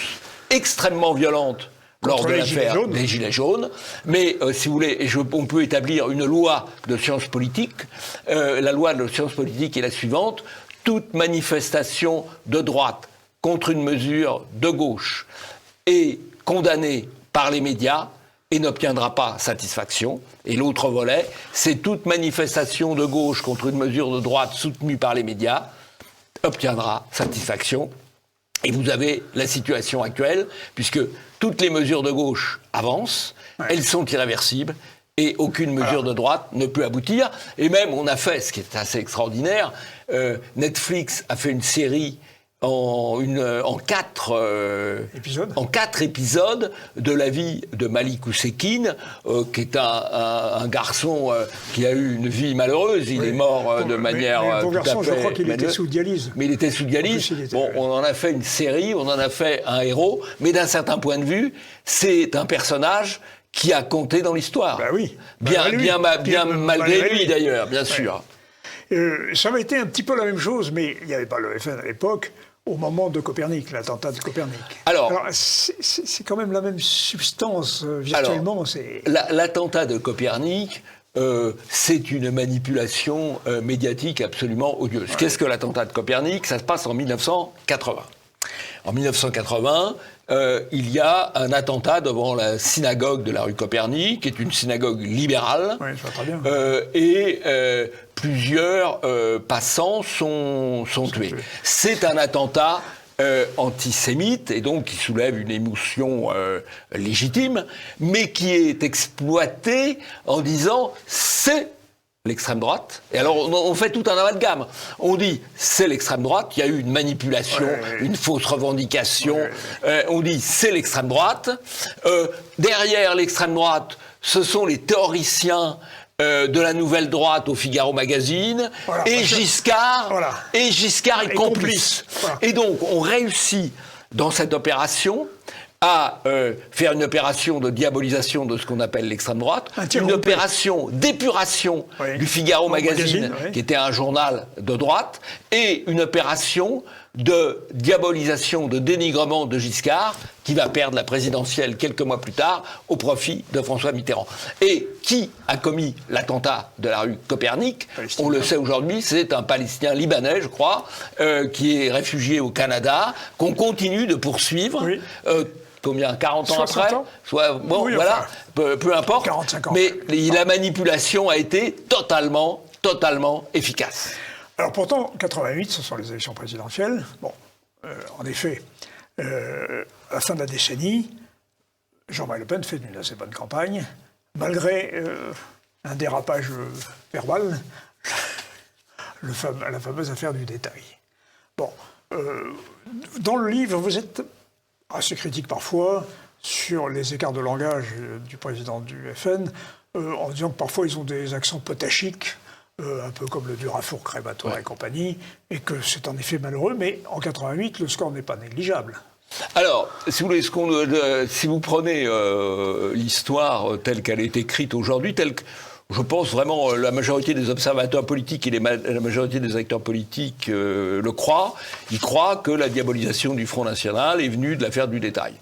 extrêmement violente lors de l'affaire des Gilets jaunes. Mais, si vous voulez, on peut établir une loi de sciences politiques. La loi de sciences politiques est la suivante. Toute manifestation de droite contre une mesure de gauche est condamnée par les médias et n'obtiendra pas satisfaction. Et l'autre volet, c'est toute manifestation de gauche contre une mesure de droite soutenue par les médias obtiendra satisfaction. Et vous avez la situation actuelle, puisque toutes les mesures de gauche avancent, elles sont irréversibles, et aucune mesure de droite ne peut aboutir. Et même, on a fait, ce qui est assez extraordinaire, Netflix a fait une série en 4 épisodes de la vie de Malik Oussekine, qui est un garçon qui a eu une vie malheureuse. Il est mort de manière tout à fait... Je crois qu'il était sous dialyse. Mais il était sous dialyse. On en a fait une série, on en a fait un héros, mais d'un certain point de vue, c'est un personnage qui a compté dans l'histoire. Ben oui. Bien malgré lui, d'ailleurs, bien sûr. Ça avait été un petit peu la même chose, mais il n'y avait pas le FN à l'époque, au moment de Copernic, l'attentat de Copernic. Alors c'est quand même la même substance, virtuellement. L'attentat de Copernic, c'est une manipulation médiatique absolument odieuse. Qu'est-ce que l'attentat de Copernic ? Ça se passe en 1980. En 1980, il y a un attentat devant la synagogue de la rue Copernic, qui est une synagogue libérale, et plusieurs passants sont tués. C'est un attentat antisémite, et donc qui soulève une émotion légitime, mais qui est exploité en disant « c'est l'extrême droite ». Et alors, on fait tout un amalgame. On dit, c'est l'extrême droite, il y a eu une manipulation, une fausse revendication. On dit, c'est l'extrême droite. Derrière l'extrême droite, ce sont les théoriciens de la nouvelle droite au Figaro Magazine, et Giscard est complice. Et donc, on réussit dans cette opération à faire une opération de diabolisation de ce qu'on appelle l'extrême droite, une opération d'épuration du Figaro Magazine, qui était un journal de droite, et une opération de diabolisation, de dénigrement de Giscard, qui va perdre la présidentielle quelques mois plus tard au profit de François Mitterrand. Et qui a commis l'attentat de la rue Copernic ? On le sait aujourd'hui, c'est un Palestinien libanais, je crois, qui est réfugié au Canada, qu'on continue de poursuivre. Combien ? 40 ans après ? Peu importe. 45 ans. Mais la manipulation a été totalement efficace. Alors pourtant, 88, ce sont les élections présidentielles. Bon, en effet, à la fin de la décennie, Jean-Marie Le Pen fait une assez bonne campagne, malgré un dérapage verbal, la fameuse affaire du détail. Bon, dans le livre, vous êtes assez critique parfois sur les écarts de langage du président du FN, en disant que parfois ils ont des accents potachiques, un peu comme le Durafour crématoire et compagnie, et que c'est en effet malheureux, mais en 88, le score n'est pas négligeable. Alors, si vous voulez, si vous prenez l'histoire telle qu'elle est écrite aujourd'hui, telle que je pense vraiment la majorité des observateurs politiques et la majorité des acteurs politiques le croient. Ils croient que la diabolisation du Front National est venue de l'affaire du détail.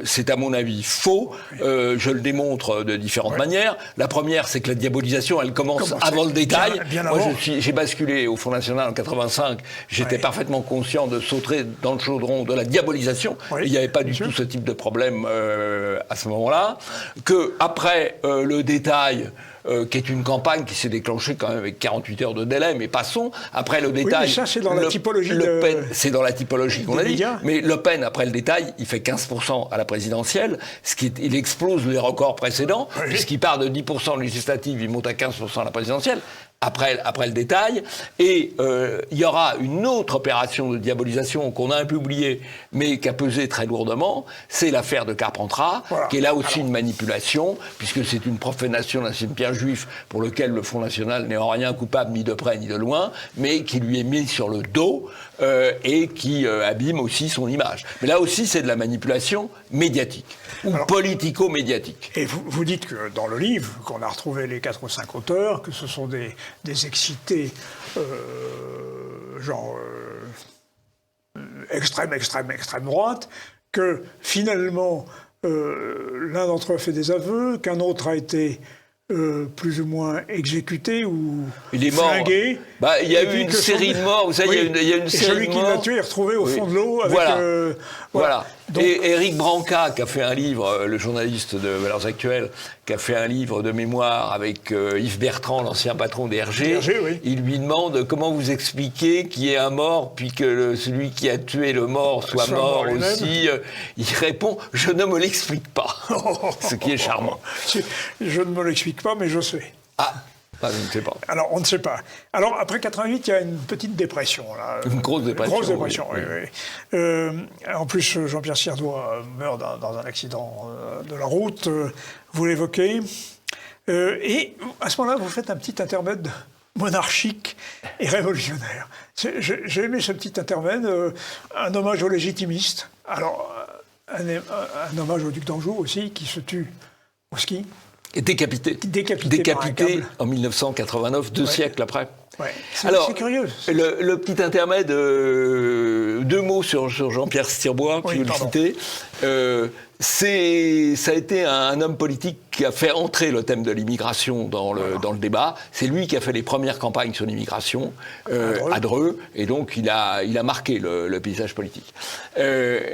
C'est à mon avis faux. Je le démontre de différentes manières. La première, c'est que la diabolisation, elle commence avant le détail. Bien Moi, avant. j'ai basculé au Front National en 85. J'étais parfaitement conscient de sauter dans le chaudron de la diabolisation. Il n'y avait pas du tout ce type de problème à ce moment-là. Que après le détail, qui est une campagne qui s'est déclenchée quand même avec 48 heures de délai, mais passons. Après le détail... Oui, mais ça, c'est dans la typologie Le Pen, c'est dans la typologie qu'on a dit. médias. Mais Le Pen, après le détail, il fait 15% à la présidentielle, il explose les records précédents, puisqu'il part de 10% législative, il monte à 15% à la présidentielle. Après le détail, et il y aura une autre opération de diabolisation qu'on a un peu oubliée, mais qui a pesé très lourdement, c'est l'affaire de Carpentras, qui est là aussi une manipulation, puisque c'est une profanation d'un cimetière juif pour lequel le Front National n'est en rien coupable, ni de près ni de loin, mais qui lui est mis sur le dos et qui abîme aussi son image. Mais là aussi, c'est de la manipulation médiatique, ou politico-médiatique. Et vous dites que dans le livre, qu'on a retrouvé les 4 ou 5 auteurs, que ce sont des excités, extrême droite, que finalement, l'un d'entre eux a fait des aveux, qu'un autre a été plus ou moins exécuté ou il est mort. flingué. Il y a eu une série de morts. Vous savez, il y a une série de morts. Celui qui l'a tué est retrouvé au fond de l'eau. Avec, voilà. Donc, et Éric Branca, qui a fait un livre, le journaliste de Valeurs Actuelles, qui a fait un livre de mémoire avec Yves Bertrand, l'ancien patron des RG, il lui demande comment vous expliquez qu'il y ait un mort, puis que celui qui a tué le mort soit mort aussi. Il répond « Je ne me l'explique pas », ce qui est charmant. Je ne me l'explique pas, mais je sais. Je ne sais pas. Alors, on ne sait pas. Alors, après 88, il y a une petite dépression. Là. Une grosse dépression. Grosse dépression, oui. En plus, Jean-Pierre Sirdois meurt dans un accident de la route. Vous l'évoquez. Et à ce moment-là, vous faites un petit intermède monarchique et révolutionnaire. J'ai aimé ce petit intermède, un hommage aux légitimistes. Alors, un hommage au duc d'Anjou aussi, qui se tue au ski. Et décapité en 1989, 2 siècles après. Ouais. Alors, c'est curieux. Le petit intermède, 2 mots sur Jean-Pierre Sirdois, qui vous le citez. Ça a été un homme politique qui a fait entrer le thème de l'immigration dans le débat. C'est lui qui a fait les premières campagnes sur l'immigration à Dreux, et donc il a marqué le paysage politique.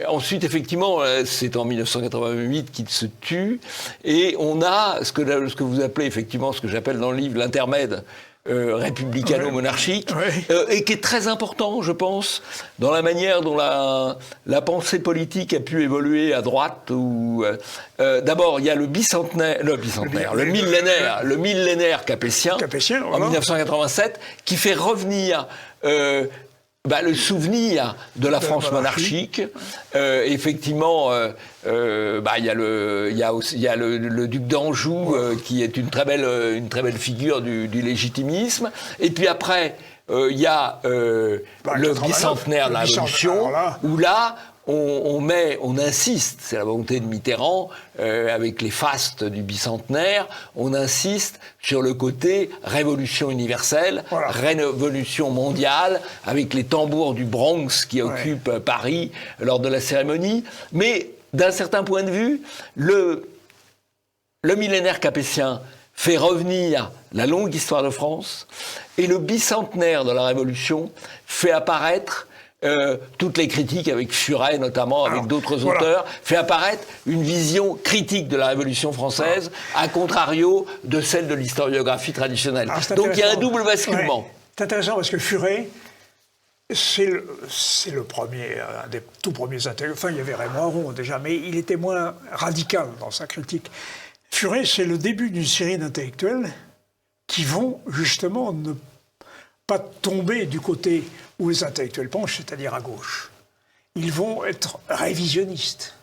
Ensuite, effectivement, c'est en 1988 qu'il se tue, et on a ce que vous appelez effectivement, ce que j'appelle dans le livre l'intermède républicano-monarchique, et qui est très important, je pense, dans la manière dont la pensée politique a pu évoluer à droite. D'abord, il y a le millénaire capétien en 1987, qui fait revenir le souvenir de la France monarchique. Effectivement, il y a le duc d'Anjou, qui est une très belle figure du légitimisme. Et puis après, il y a le bicentenaire de la Révolution, où là, on insiste, c'est la volonté de Mitterrand, avec les fastes du bicentenaire, on insiste sur le côté révolution universelle, révolution mondiale, avec les tambours du Bronx qui occupent Paris lors de la cérémonie. Mais d'un certain point de vue, le millénaire capétien fait revenir la longue histoire de France, et le bicentenaire de la Révolution fait apparaître toutes les critiques, avec Furet notamment, avec d'autres auteurs, fait apparaître une vision critique de la Révolution française, à contrario de celle de l'historiographie traditionnelle. Donc il y a un double basculement. C'est intéressant parce que Furet c'est le premier, un des tout premiers intellectuels. Enfin, il y avait Raymond Aron déjà, mais il était moins radical dans sa critique. Furet, c'est le début d'une série d'intellectuels qui vont justement ne pas tomber du côté où les intellectuels penchent, c'est-à-dire à gauche. Ils vont être révisionnistes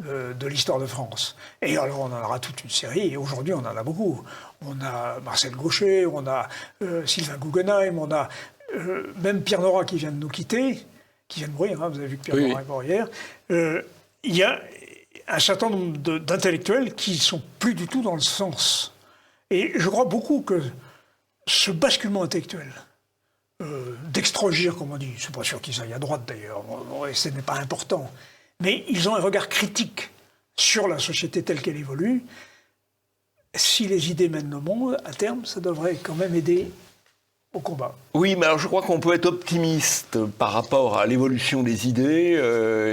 de l'histoire de France. Et alors on en aura toute une série, et aujourd'hui on en a beaucoup. On a Marcel Gauchet, on a Sylvain Guggenheim, on a même Pierre Nora qui vient de nous quitter, qui vient de mourir, hein, vous avez vu que Pierre Nora est mort hier. Il y a un certain nombre d'intellectuels qui ne sont plus du tout dans le sens. Et je crois beaucoup que ce basculement intellectuel, d'extrogir, comme on dit, je ne suis pas sûr qu'ils aillent à droite d'ailleurs, et ce n'est pas important, mais ils ont un regard critique sur la société telle qu'elle évolue. Si les idées mènent le monde, à terme, ça devrait quand même aider au combat. Oui, mais alors je crois qu'on peut être optimiste par rapport à l'évolution des idées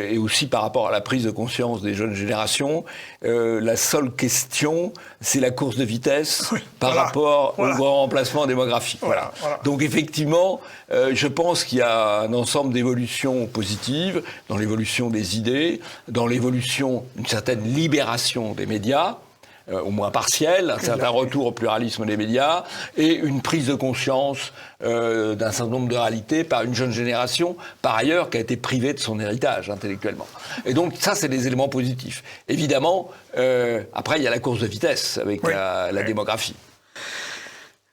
et aussi par rapport à la prise de conscience des jeunes générations. La seule question, c'est la course de vitesse par rapport au grand remplacement démographique. Voilà. Donc effectivement, je pense qu'il y a un ensemble d'évolutions positives dans l'évolution des idées, dans l'évolution d'une certaine libération des médias. Au moins partiel, un certain retour au pluralisme des médias et une prise de conscience d'un certain nombre de réalités par une jeune génération, par ailleurs, qui a été privée de son héritage intellectuellement. Et donc ça, c'est des éléments positifs. Évidemment, après, il y a la course de vitesse avec la démographie.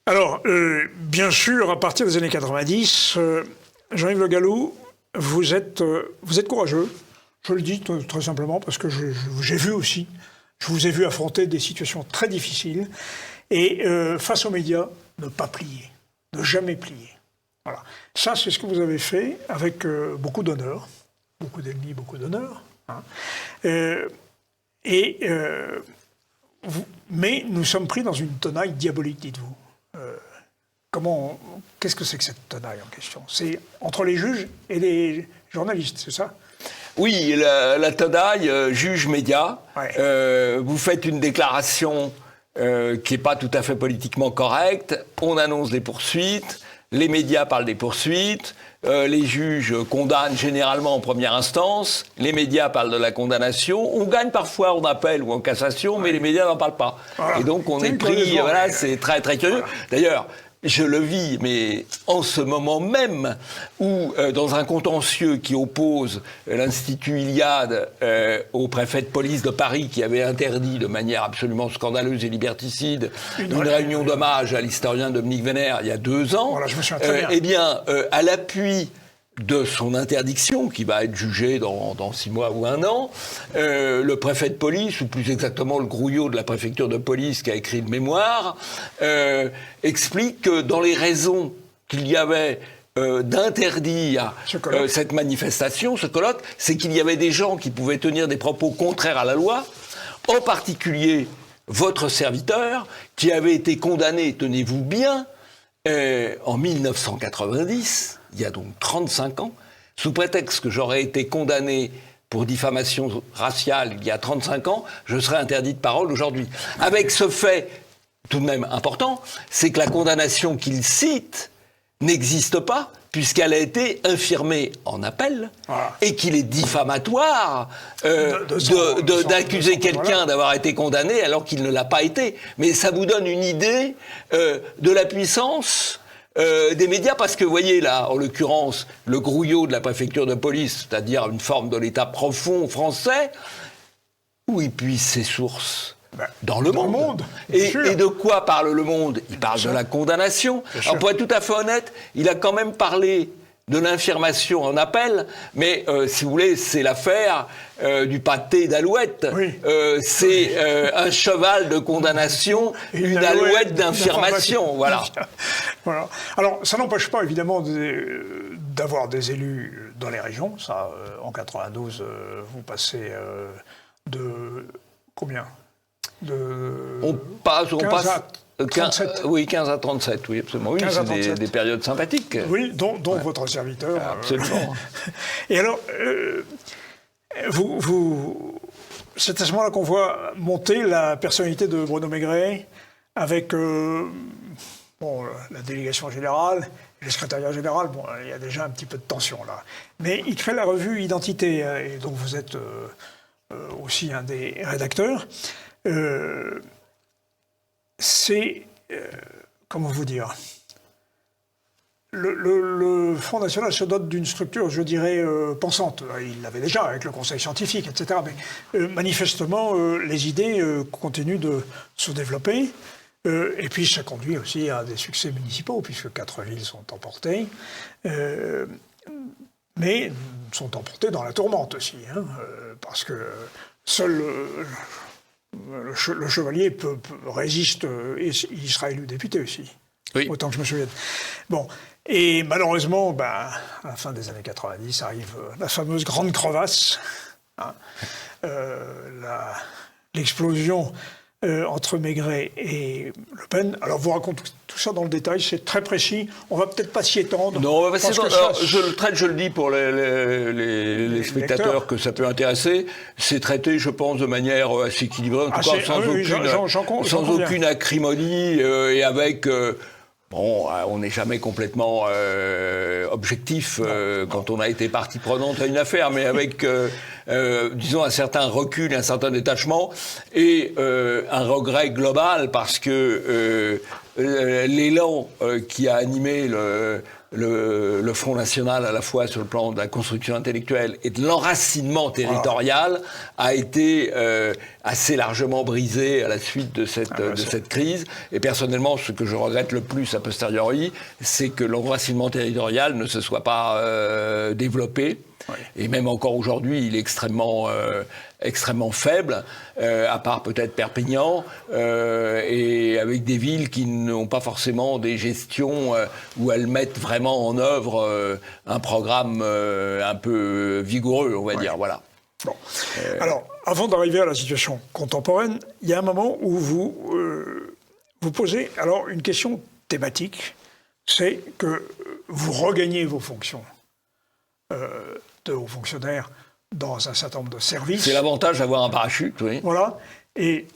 Alors, bien sûr, à partir des années 90, Jean-Yves Le Gallou, vous êtes courageux. Je le dis très simplement parce que j'ai vu aussi. Je vous ai vu affronter des situations très difficiles et face aux médias, ne pas plier, ne jamais plier. Voilà. Ça, c'est ce que vous avez fait avec beaucoup d'honneur, beaucoup d'ennemis, beaucoup d'honneur. Hein. Mais nous sommes pris dans une tenaille diabolique, dites-vous. Qu'est-ce que c'est que cette tenaille en question? C'est entre les juges et les journalistes, c'est ça? Oui, la tenaille, juge média, vous faites une déclaration qui n'est pas tout à fait politiquement correcte, on annonce des poursuites, les médias parlent des poursuites, les juges condamnent généralement en première instance, les médias parlent de la condamnation, on gagne parfois en appel ou en cassation, mais les médias n'en parlent pas. Voilà. Et donc on est pris, c'est très très curieux. Voilà. D'ailleurs, je le vis, mais en ce moment même où, dans un contentieux qui oppose l'Institut Iliade au préfet de police de Paris, qui avait interdit de manière absolument scandaleuse et liberticide une réunion d'hommage à l'historien Dominique Vénère il y a 2 ans, voilà, je me souviens très bien. Eh bien, à l'appui de son interdiction, qui va être jugée dans 6 mois ou 1 an, le préfet de police, ou plus exactement le grouillot de la préfecture de police qui a écrit le mémoire, explique que dans les raisons qu'il y avait d'interdire cette manifestation, ce colloque, c'est qu'il y avait des gens qui pouvaient tenir des propos contraires à la loi, en particulier votre serviteur, qui avait été condamné, tenez-vous bien, en 1990, il y a donc 35 ans, sous prétexte que j'aurais été condamné pour diffamation raciale il y a 35 ans, je serais interdit de parole aujourd'hui. Avec ce fait tout de même important, c'est que la condamnation qu'il cite n'existe pas, puisqu'elle a été infirmée en appel, et qu'il est diffamatoire d'accuser quelqu'un d'avoir été condamné alors qu'il ne l'a pas été. Mais ça vous donne une idée de la puissance des médias, parce que, vous voyez, là, en l'occurrence, le grouillot de la préfecture de police, c'est-à-dire une forme de l'État profond français, où il puise ses sources dans le monde. Et de quoi parle le monde? Il parle de la condamnation. Alors, pour être tout à fait honnête, il a quand même parlé de l'infirmation en appel, mais si vous voulez, c'est l'affaire du pâté d'alouette. Oui. C'est un cheval de condamnation, une alouette d'infirmation. Voilà. Voilà. Alors, ça n'empêche pas, évidemment, d'avoir des élus dans les régions. Ça, en 92, vous passez de combien? On passe 37. Oui, 15 à 37, oui, absolument. Oui, c'est des périodes sympathiques. Oui, dont votre serviteur. Absolument. Et alors, c'est à ce moment-là qu'on voit monter la personnalité de Bruno Maigret avec bon, la délégation générale et le secrétariat général, bon, il y a déjà un petit peu de tension là. Mais il crée la revue Identité, et dont vous êtes aussi un des rédacteurs. C'est, comment vous dire, le Front National se dote d'une structure, je dirais, pensante. Il l'avait déjà avec le Conseil scientifique, etc. Mais manifestement, les idées continuent de se développer. Et puis ça conduit aussi à des succès municipaux, puisque 4 villes sont emportées. Mais sont emportées dans la tourmente aussi, hein, parce que seul le chevalier résiste, et il sera élu député aussi, oui. Autant que je me souvienne. Bon, et malheureusement, à la fin des années 90, arrive la fameuse grande crevasse, hein, l'explosion entre Maigret et Le Pen. Alors, je vous raconte tout ça dans le détail, c'est très précis. On va peut-être pas s'y étendre. Non, on va pas s'y étendre. Alors, je le dis pour les spectateurs que ça peut intéresser. C'est traité, je pense, de manière assez équilibrée, en tout cas sans aucune acrimonie et avec... Bon, on n'est jamais complètement objectif quand on a été partie prenante à une affaire, mais avec, disons, un certain recul, un certain détachement et un regret global parce que l'élan qui a animé le Front National à la fois sur le plan de la construction intellectuelle et de l'enracinement territorial a été assez largement brisé à la suite de cette crise. Et personnellement, ce que je regrette le plus a posteriori, c'est que l'enracinement territorial ne se soit pas développé. Oui. Et même encore aujourd'hui, il est extrêmement faible, à part peut-être Perpignan, et avec des villes qui n'ont pas forcément des gestions où elles mettent vraiment en œuvre un programme un peu vigoureux, on va dire. Voilà. Bon. Alors, avant d'arriver à la situation contemporaine, il y a un moment où vous posez alors une question thématique, c'est que vous regagnez vos fonctions de hauts fonctionnaires dans un certain nombre de services. C'est l'avantage d'avoir un parachute, oui. Voilà. Et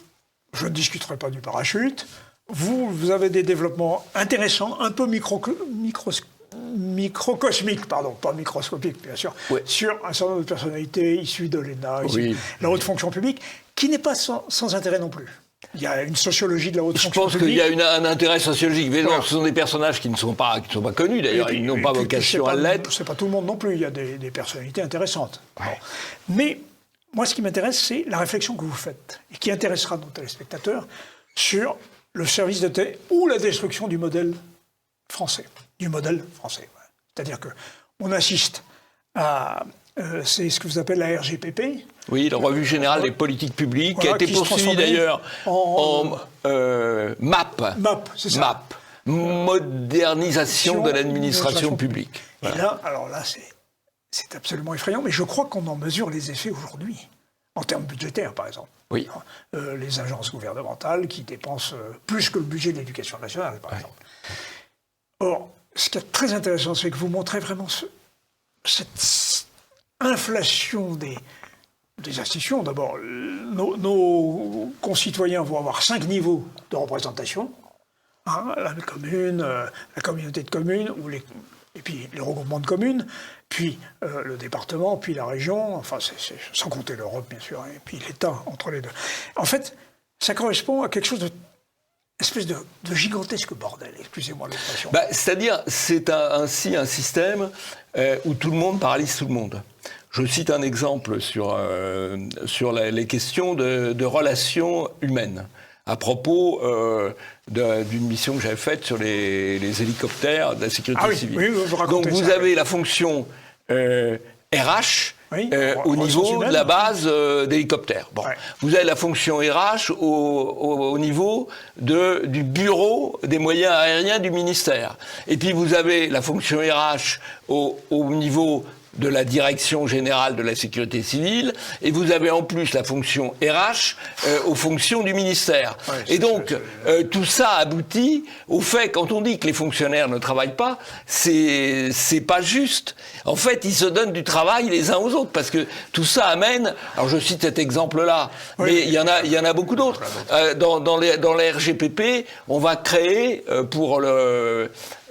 je ne discuterai pas du parachute. Vous avez des développements intéressants, un peu microcosmiques, pardon, pas microscopiques, bien sûr, oui. Sur un certain nombre de personnalités issues de l'ENA, oui. La haute fonction publique, qui n'est pas sans intérêt non plus. Il y a une sociologie de la haute fonction publique. Je pense qu'il y a un intérêt sociologique. Mais non, ce sont des personnages qui ne sont pas connus, d'ailleurs. Ils n'ont pas vocation à l'être. C'est pas tout le monde non plus. Il y a des personnalités intéressantes. Ouais. Bon. Mais moi, ce qui m'intéresse, c'est la réflexion que vous faites, et qui intéressera nos téléspectateurs, sur le service de ou la destruction du modèle français. C'est-à-dire qu'on assiste à... c'est ce que vous appelez la RGPP. Oui, la Revue Générale des Politiques Publiques, voilà, qui a été poursuivie d'ailleurs en MAP. MAP, c'est ça. MAP. Modernisation de l'administration publique. Voilà. Et là, alors là, c'est absolument effrayant, mais je crois qu'on en mesure les effets aujourd'hui, en termes budgétaires, par exemple. Oui. Les agences gouvernementales qui dépensent plus que le budget de l'éducation nationale, par exemple. Or, ce qui est très intéressant, c'est que vous montrez vraiment cette inflation des institutions. D'abord, nos concitoyens vont avoir 5 niveaux de représentation. Hein, la commune, la communauté de communes, et puis les regroupements de communes, puis le département, puis la région, enfin, sans compter l'Europe, bien sûr, et puis l'État entre les deux. En fait, ça correspond à quelque chose de espèce de gigantesque bordel, excusez-moi l'expression. C'est-à-dire, c'est ainsi un système où tout le monde paralyse tout le monde. Je cite un exemple sur les questions de relations humaines, à propos d'une mission que j'avais faite sur les hélicoptères de la sécurité civile. Oui, donc vous avez la fonction RH, oui, au niveau de la base d'hélicoptères. Bon. Ouais. Vous avez la fonction RH au niveau du bureau des moyens aériens du ministère. Et puis vous avez la fonction RH au niveau de la direction générale de la sécurité civile, et vous avez en plus la fonction RH aux fonctions du ministère. Ouais, et donc, tout ça aboutit au fait, quand on dit que les fonctionnaires ne travaillent pas, c'est pas juste. En fait, ils se donnent du travail les uns aux autres, parce que tout ça amène, alors je cite cet exemple-là, oui, mais il y en a beaucoup d'autres. Dans la RGPP, on va créer pour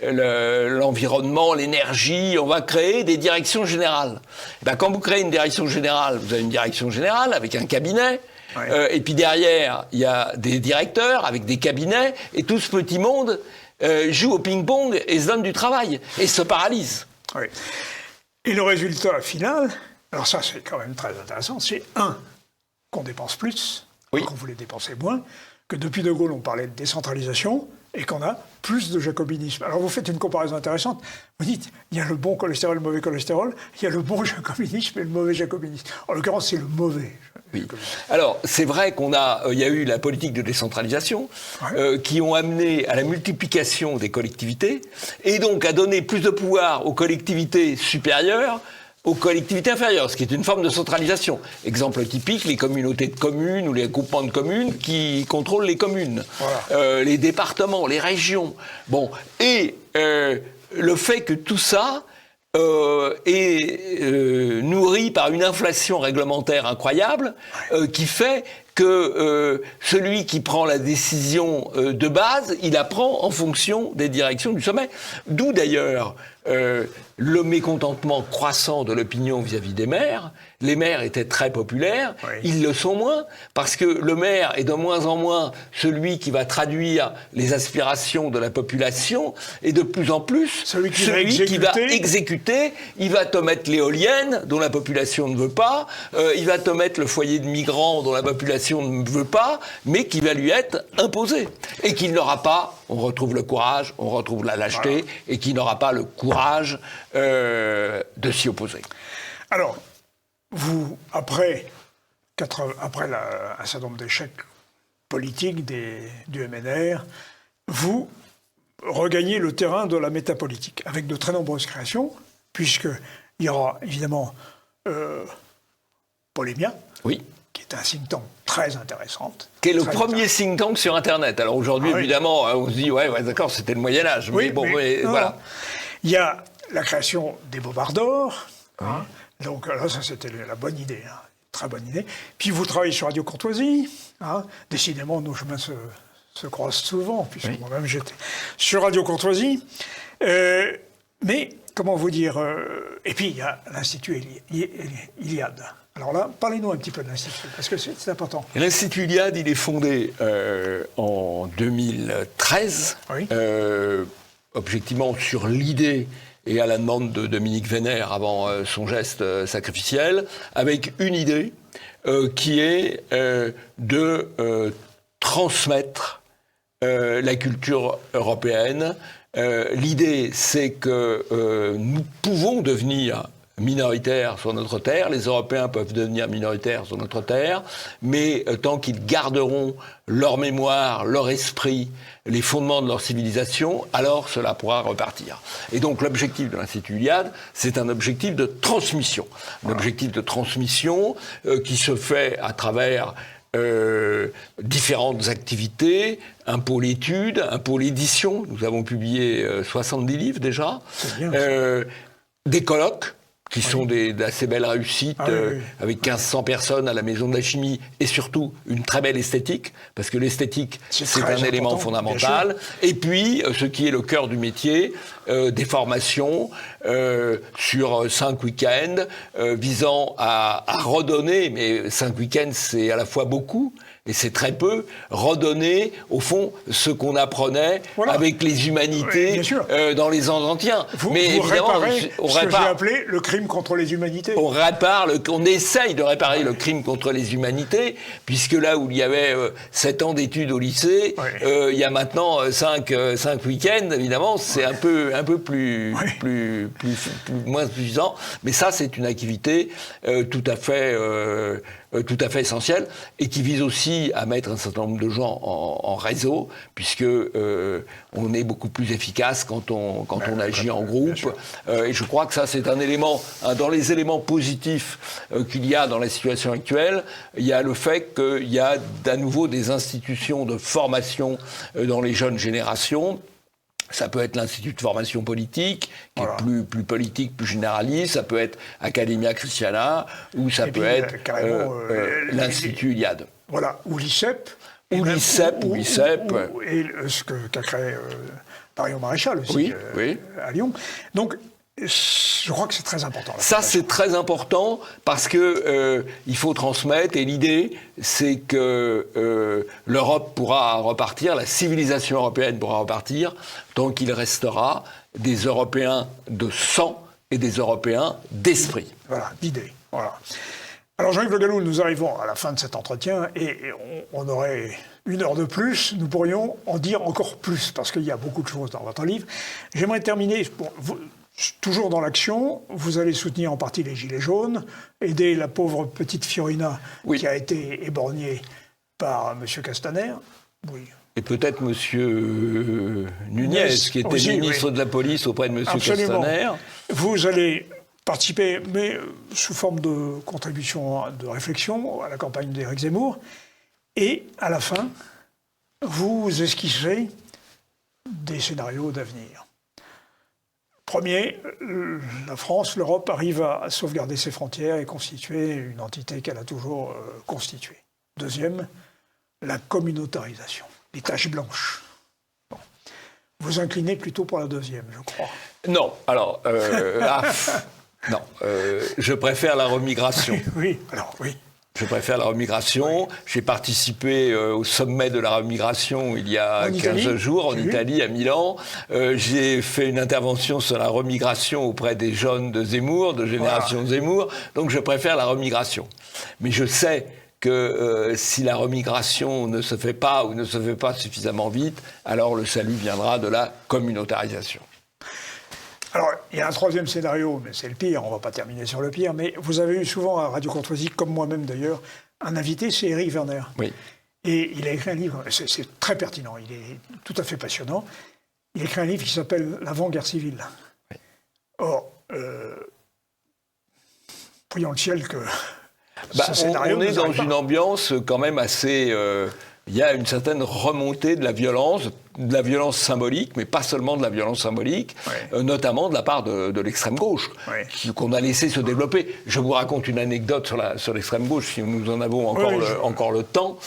l'environnement, l'énergie, on va créer des directions générales. Et ben, quand vous créez une direction générale, vous avez une direction générale avec un cabinet, et puis derrière, il y a des directeurs avec des cabinets, et tout ce petit monde joue au ping-pong et se donne du travail, et se paralyse. Oui. Et le résultat final, alors ça c'est quand même très intéressant, c'est qu'on dépense plus, qu'on voulait dépenser moins, que depuis De Gaulle on parlait de décentralisation, et qu'on a plus de jacobinisme. Alors vous faites une comparaison intéressante, vous dites, il y a le bon cholestérol, le mauvais cholestérol, il y a le bon jacobinisme et le mauvais jacobinisme. En l'occurrence, c'est le mauvais. Oui. Alors, c'est vrai il y a eu la politique de décentralisation qui ont amené à la multiplication des collectivités et donc à donner plus de pouvoir aux collectivités supérieures aux collectivités inférieures, ce qui est une forme de centralisation. Exemple typique, les communautés de communes ou les groupements de communes qui contrôlent les communes, les départements, les régions. Bon, et le fait que tout ça est nourri par une inflation réglementaire incroyable qui fait que celui qui prend la décision de base, il la prend en fonction des directions du sommet. D'où d'ailleurs le mécontentement croissant de l'opinion vis-à-vis des maires. Les maires étaient très populaires, ils le sont moins, parce que le maire est de moins en moins celui qui va traduire les aspirations de la population, et de plus en plus celui qui va exécuter. Il va te mettre l'éolienne, dont la population ne veut pas, il va te mettre le foyer de migrants, dont la population ne veut pas, mais qui va lui être imposé. Et qu'il n'aura pas, on retrouve le courage, on retrouve la lâcheté, et qui n'aura pas le courage de s'y opposer. Alors, vous, après un certain nombre d'échecs politiques du MNR, vous regagnez le terrain de la métapolitique, avec de très nombreuses créations, puisqu'il y aura évidemment Polémia, qui est un think tank très intéressant. Qui est le premier think tank sur Internet. Alors aujourd'hui, évidemment, on se dit, ouais d'accord, c'était le Moyen-Âge, mais voilà. Il y a la création des Bobards d'Or, donc là, ça c'était la bonne idée, très bonne idée. Puis vous travaillez sur Radio Courtoisie, décidément nos chemins se croisent souvent, puisque moi-même j'étais sur Radio Courtoisie. Mais, comment vous dire, et puis il y a l'Institut Iliade. Alors là, parlez-nous un petit peu de l'Institut, parce que c'est important. L'Institut Iliade, il est fondé en 2013, objectivement sur l'idée et à la demande de Dominique Vénère avant son geste sacrificiel, avec une idée qui est de transmettre la culture européenne. L'idée, c'est que nous pouvons devenir minoritaires sur notre terre, les Européens peuvent devenir minoritaires sur notre terre, mais tant qu'ils garderont leur mémoire, leur esprit, les fondements de leur civilisation, alors cela pourra repartir. Et donc l'objectif de l'Institut Iliade, c'est un objectif de transmission. Un objectif de transmission qui se fait à travers différentes activités, un pôle études, un pôle édition, nous avons publié 70 livres déjà, des colloques, qui sont d'assez belles réussites, avec 1500 personnes à la Maison de la Chimie, et surtout une très belle esthétique, parce que l'esthétique, c'est un élément fondamental. Et puis, ce qui est le cœur du métier, des formations sur 5 week-ends, visant à redonner, mais 5 week-ends, c'est à la fois beaucoup, et c'est très peu, redonner, au fond, ce qu'on apprenait avec les humanités dans les ans anciens. Mais évidemment, on répare ce que j'ai appelé le crime contre les humanités. On essaye de réparer le crime contre les humanités, puisque là où il y avait 7 ans d'études au lycée, il y a maintenant 5 week-ends, évidemment, c'est un peu moins suffisant. Mais ça, c'est une activité tout à fait essentielle, et qui vise aussi réussi à mettre un certain nombre de gens en réseau, puisque on est beaucoup plus efficace quand on agit en groupe. Et je crois que ça, c'est un élément, dans les éléments positifs qu'il y a dans la situation actuelle, il y a le fait qu'il y a à nouveau des institutions de formation dans les jeunes générations. Ça peut être l'Institut de formation politique, qui est plus politique, plus généraliste. Ça peut être Academia Christiana, ou ça peut être l'Institut Iliade. Voilà, ou l'ICEP. Ou l'ICEP. Et ce qu'a créé Marion Maréchal aussi, à Lyon. Donc, je crois que c'est très important. Ça, c'est très important parce que il faut transmettre. Et l'idée, c'est que l'Europe pourra repartir, la civilisation européenne pourra repartir, tant qu'il restera des Européens de sang et des Européens d'esprit. Voilà, d'idées. Voilà. Alors, Jean-Yves Le Gallou, nous arrivons à la fin de cet entretien et on aurait 1 heure de plus. Nous pourrions en dire encore plus parce qu'il y a beaucoup de choses dans votre livre. J'aimerais terminer. Toujours dans l'action, vous allez soutenir en partie les Gilets jaunes, aider la pauvre petite Fiorina qui a été éborgnée par M. Castaner. Oui. Et peut-être M. Nunez, qui était aussi, ministre de la Police auprès de M. Castaner. Vous allez participer, mais sous forme de contribution de réflexion à la campagne d'Éric Zemmour. Et à la fin, vous esquissez des scénarios d'avenir. Premier, la France, l'Europe arrive à sauvegarder ses frontières et constituer une entité qu'elle a toujours constituée. Deuxième, la communautarisation, les taches blanches. Bon. Vous inclinez plutôt pour la deuxième, je crois. Non, alors, non, je préfère la remigration. Oui, alors oui. Je préfère la remigration. J'ai participé au sommet de la remigration il y a 15 jours en Italie, à Milan. J'ai fait une intervention sur la remigration auprès des jeunes de Zemmour, de génération Zemmour. Donc je préfère la remigration. Mais je sais que si la remigration ne se fait pas ou ne se fait pas suffisamment vite, alors le salut viendra de la communautarisation. Alors, il y a un troisième scénario, mais c'est le pire, on ne va pas terminer sur le pire, mais vous avez eu souvent à Radio Courtoisie, comme moi-même d'ailleurs, un invité, c'est Éric Werner. Oui. Et il a écrit un livre, c'est très pertinent, il est tout à fait passionnant. Il a écrit un livre qui s'appelle L'avant-guerre civile. Oui. Or, prions le ciel que ce scénario... On est dans une ambiance quand même assez... il y a une certaine remontée de la violence symbolique, mais pas seulement de la violence symbolique, notamment de la part de l'extrême gauche, qu'on a laissé se développer. Je vous raconte une anecdote sur l'extrême gauche, si nous en avons encore le temps.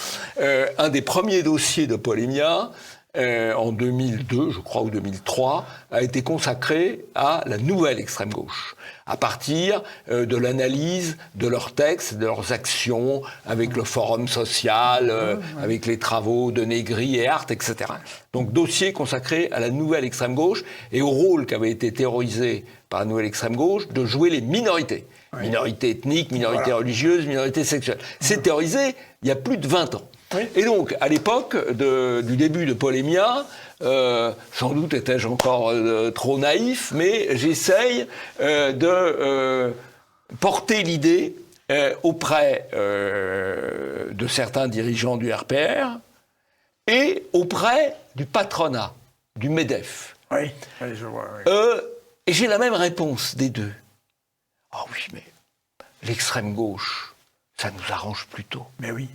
Un des premiers dossiers de Polemiat, en 2002, je crois, ou 2003, a été consacré à la nouvelle extrême gauche, à partir de l'analyse de leurs textes, de leurs actions, avec le forum social, avec les travaux de Négri et Hart, etc. Donc dossier consacré à la nouvelle extrême gauche et au rôle qu'avait été théorisé par la nouvelle extrême gauche de jouer les minorités. Minorités ethniques, minorités religieuses, minorités sexuelles. C'est théorisé il y a plus de 20 ans. Oui. Et donc, à l'époque du début de Polemiat, sans doute étais-je encore trop naïf, mais j'essaye de porter l'idée auprès de certains dirigeants du RPR et auprès du patronat, du MEDEF. Oui, je vois. Oui. Et j'ai la même réponse des deux. Ah oui, mais l'extrême gauche, ça nous arrange plutôt. Mais oui.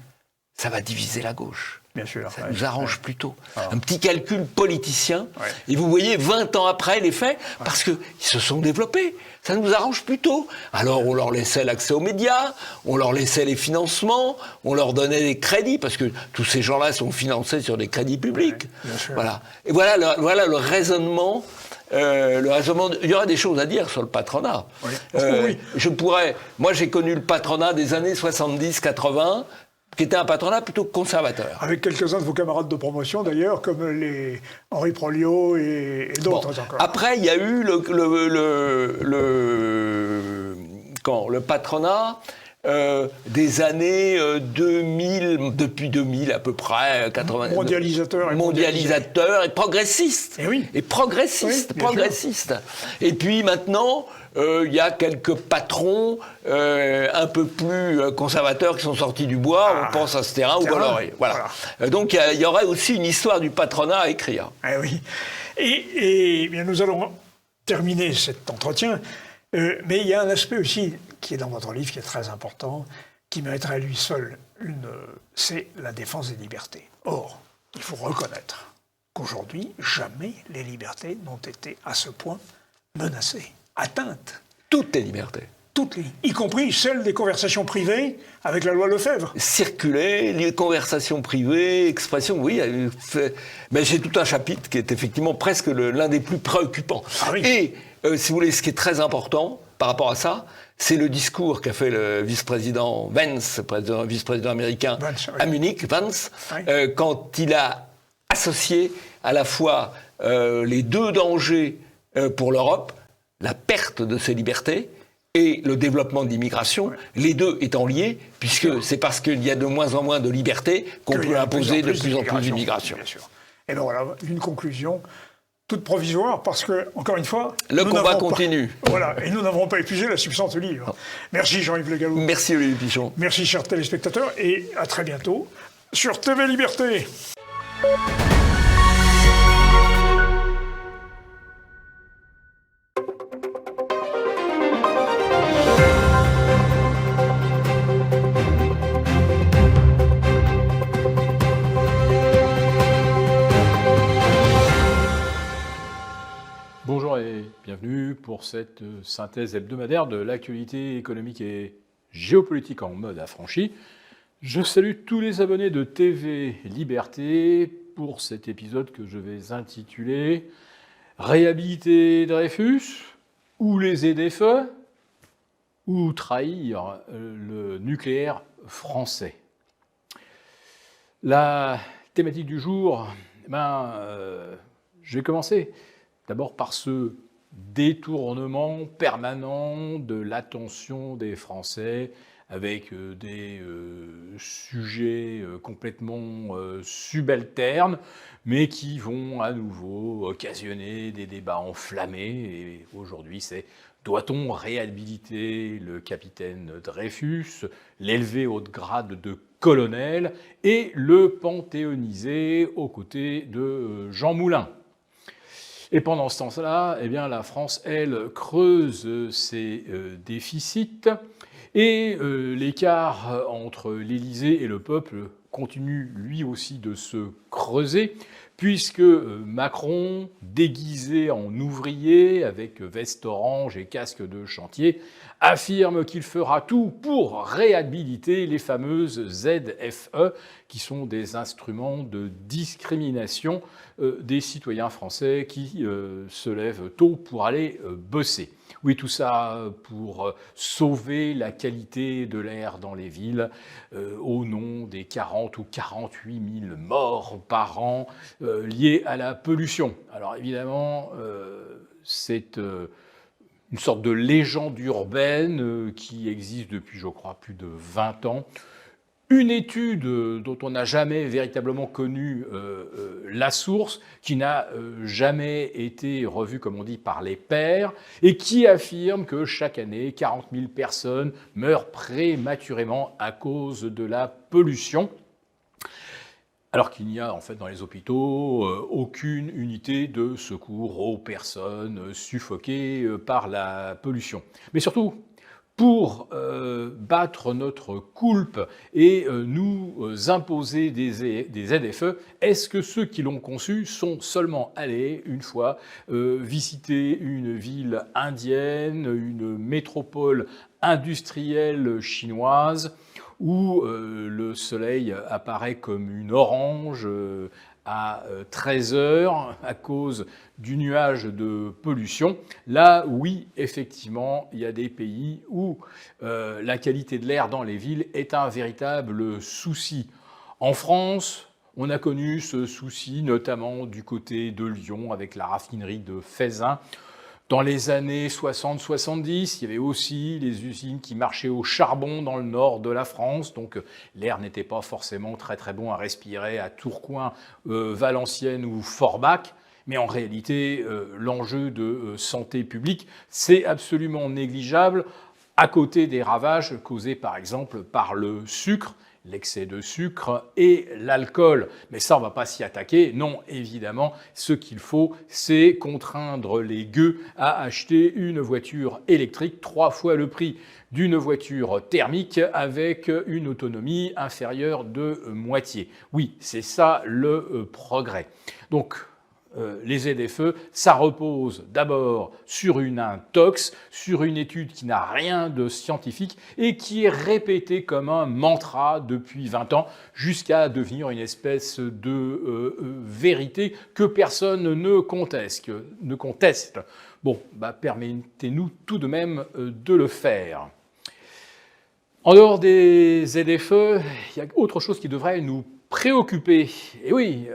Ça va diviser la gauche. Bien sûr. Ça nous arrange plutôt. Un petit calcul politicien. Et vous voyez, 20 ans après, les faits, parce qu'ils se sont développés. Ça nous arrange plutôt. Alors, on leur laissait l'accès aux médias, on leur laissait les financements, on leur donnait des crédits, parce que tous ces gens-là sont financés sur des crédits publics. Bien sûr. Voilà. Et voilà le raisonnement. Il y aura des choses à dire sur le patronat. Oui. Moi, j'ai connu le patronat des années 70-80, qui était un patronat plutôt conservateur. Avec quelques-uns de vos camarades de promotion, d'ailleurs, comme les Henri Proliot et d'autres encore. Après, il y a eu le patronat des années 2000, depuis 2000 à peu près, 80. Mondialisateur et progressiste. Et oui. Et progressiste, Oui, bien progressiste. Et puis maintenant, il y a quelques patrons un peu plus conservateurs qui sont sortis du bois. On pense à Sterrin ou Bolloré. Voilà. Donc il y aurait aussi une histoire du patronat à écrire. Eh oui. Et bien, nous allons terminer cet entretien. Mais il y a un aspect aussi qui est dans votre livre, qui est très important, qui mériterait à lui seul c'est la défense des libertés. Or, il faut reconnaître qu'aujourd'hui, jamais les libertés n'ont été à ce point menacées, atteintes. Toutes les libertés. Toutes les, y compris celles des conversations privées avec la loi Lefebvre. Circuler, les conversations privées, expressions, oui. Mais j'ai tout un chapitre qui est effectivement presque l'un des plus préoccupants. Ah oui. Et, si vous voulez, ce qui est très important par rapport à ça, c'est le discours qu'a fait le vice-président Vance, vice-président américain Vance, oui. à Munich, Vance, Oui. quand il a associé à la fois les deux dangers pour l'Europe, la perte de ses libertés et le développement de l'immigration, les deux étant liés, puisque c'est parce qu'il y a de moins en moins de liberté qu'on peut imposer de plus en plus d'immigration. Bien sûr. Et bien voilà, une conclusion toute provisoire, parce que, encore une fois... Le combat continue. Voilà, et nous n'avons pas épuisé la substance du livre. Non. Merci Jean-Yves Le Gallou. Merci Olivier Pichon. Merci chers téléspectateurs, et à très bientôt sur TV Liberté. Bonjour et bienvenue pour cette synthèse hebdomadaire de l'actualité économique et géopolitique en mode affranchi. Je salue tous les abonnés de TV Liberté pour cet épisode que je vais intituler « Réhabiliter Dreyfus ou les ZFE ou trahir le nucléaire français ». La thématique du jour, je vais commencer d'abord par ce détournement permanent de l'attention des Français avec des sujets complètement subalternes, mais qui vont à nouveau occasionner des débats enflammés. Et aujourd'hui, c'est doit-on réhabiliter le capitaine Dreyfus, l'élever au grade de colonel et le panthéoniser aux côtés de Jean Moulin? Et pendant ce temps-là, eh bien, la France, elle, creuse ses déficits et l'écart entre l'Élysée et le peuple continue lui aussi de se creuser, puisque Macron, déguisé en ouvrier avec veste orange et casque de chantier, affirme qu'il fera tout pour réhabiliter les fameuses ZFE, qui sont des instruments de discrimination des citoyens français qui se lèvent tôt pour aller bosser. Oui, tout ça pour sauver la qualité de l'air dans les villes au nom des 40 ou 48 000 morts par an liés à la pollution. Alors évidemment, c'est une sorte de légende urbaine qui existe depuis, je crois, plus de 20 ans. Une étude dont on n'a jamais véritablement connu la source, qui n'a jamais été revue, comme on dit, par les pairs, et qui affirme que chaque année, 40 000 personnes meurent prématurément à cause de la pollution, alors qu'il n'y a en fait dans les hôpitaux aucune unité de secours aux personnes suffoquées par la pollution. Mais surtout, pour battre notre coulpe et nous imposer des ZFE, est-ce que ceux qui l'ont conçu sont seulement allés une fois visiter une ville indienne, une métropole industrielle chinoise, où le soleil apparaît comme une orange à 13h à cause du nuage de pollution. Là, oui, effectivement, il y a des pays où la qualité de l'air dans les villes est un véritable souci. En France, on a connu ce souci notamment du côté de Lyon avec la raffinerie de Feyzin. Dans les années 60-70, il y avait aussi les usines qui marchaient au charbon dans le nord de la France, donc l'air n'était pas forcément très très bon à respirer à Tourcoing, Valenciennes ou Forbach. Mais en réalité, l'enjeu de santé publique, c'est absolument négligeable à côté des ravages causés par exemple par le sucre, l'excès de sucre et l'alcool. Mais ça, on ne va pas s'y attaquer. Non, évidemment, ce qu'il faut, c'est contraindre les gueux à acheter une voiture électrique 3 fois le prix d'une voiture thermique avec une autonomie inférieure de moitié. Oui, c'est ça le progrès. Donc, les ZFE, ça repose d'abord sur une intox, sur une étude qui n'a rien de scientifique et qui est répétée comme un mantra depuis 20 ans jusqu'à devenir une espèce de vérité que personne ne conteste. Bon, permettez-nous tout de même de le faire. En dehors des ZFE, il y a autre chose qui devrait nous préoccuper. Et oui,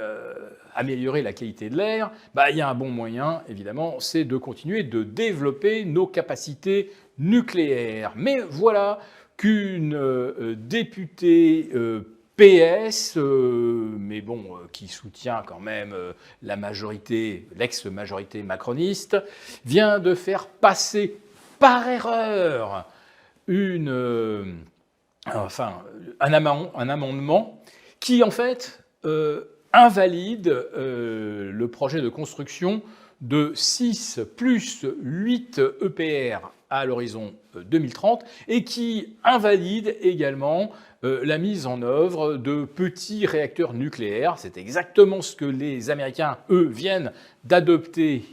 améliorer la qualité de l'air, il y a un bon moyen, évidemment, c'est de continuer de développer nos capacités nucléaires. Mais voilà qu'une députée PS, mais bon, qui soutient quand même la majorité, l'ex-majorité macroniste, vient de faire passer par erreur un amendement qui, en fait, invalide le projet de construction de 6 plus 8 EPR à l'horizon 2030 et qui invalide également la mise en œuvre de petits réacteurs nucléaires. C'est exactement ce que les Américains, eux, viennent d'adopter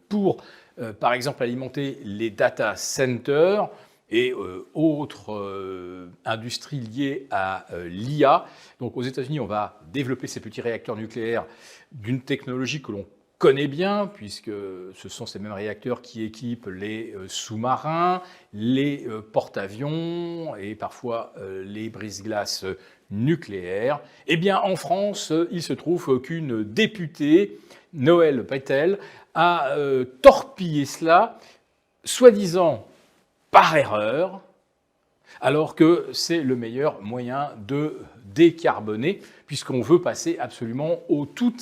pour, par exemple, alimenter les data centers et autres industries liées à l'IA. Donc aux États-Unis, on va développer ces petits réacteurs nucléaires d'une technologie que l'on connaît bien, puisque ce sont ces mêmes réacteurs qui équipent les sous-marins, les porte-avions et parfois les brise-glaces nucléaires. Eh bien, en France, il se trouve qu'une députée, Noëlle Pétel, a torpillé cela, soi-disant par erreur, alors que c'est le meilleur moyen de décarboner, puisqu'on veut passer absolument au tout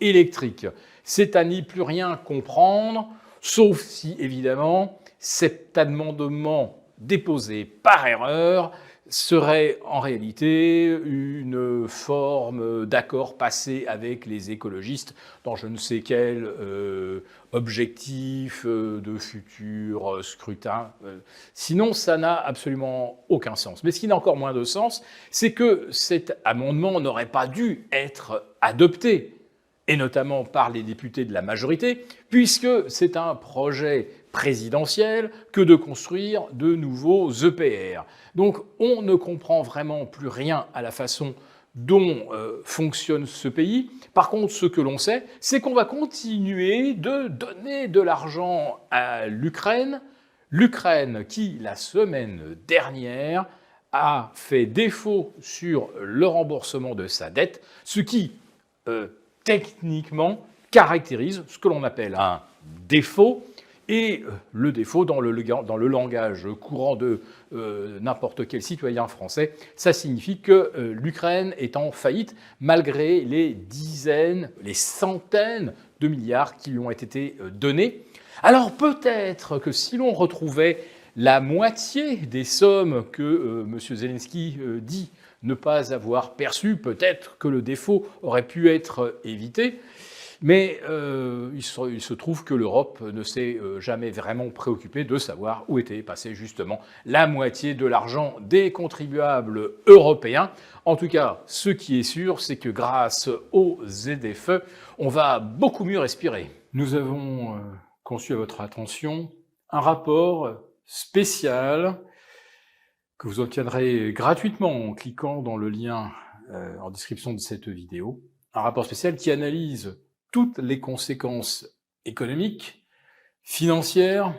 électrique. C'est à n'y plus rien comprendre, sauf si, évidemment, cet amendement déposé par erreur serait en réalité une forme d'accord passé avec les écologistes dans je ne sais quel objectif de futur scrutin. Sinon, ça n'a absolument aucun sens. Mais ce qui n'a encore moins de sens, c'est que cet amendement n'aurait pas dû être adopté, et notamment par les députés de la majorité, puisque c'est un projet présidentiel que de construire de nouveaux EPR. Donc on ne comprend vraiment plus rien à la façon dont fonctionne ce pays. Par contre, ce que l'on sait, c'est qu'on va continuer de donner de l'argent à l'Ukraine. L'Ukraine qui, la semaine dernière, a fait défaut sur le remboursement de sa dette, ce qui, techniquement, caractérise ce que l'on appelle un défaut. Et le défaut, dans le langage courant de n'importe quel citoyen français, ça signifie que l'Ukraine est en faillite malgré les dizaines, les centaines de milliards qui lui ont été donnés. Alors peut-être que si l'on retrouvait la moitié des sommes que M. Zelensky dit ne pas avoir perçues, peut-être que le défaut aurait pu être évité. Mais il se trouve que l'Europe ne s'est jamais vraiment préoccupée de savoir où était passée justement la moitié de l'argent des contribuables européens. En tout cas, ce qui est sûr, c'est que grâce aux ZFE, on va beaucoup mieux respirer. Nous avons conçu à votre attention un rapport spécial que vous obtiendrez gratuitement en cliquant dans le lien en description de cette vidéo. Un rapport spécial qui analyse toutes les conséquences économiques, financières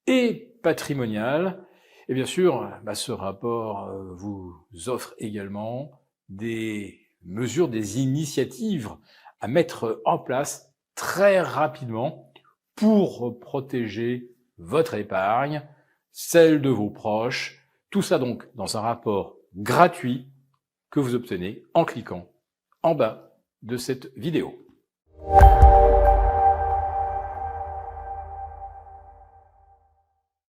et patrimoniales. Et bien sûr, ce rapport vous offre également des mesures, des initiatives à mettre en place très rapidement pour protéger votre épargne, celle de vos proches. Tout ça donc dans un rapport gratuit que vous obtenez en cliquant en bas de cette vidéo.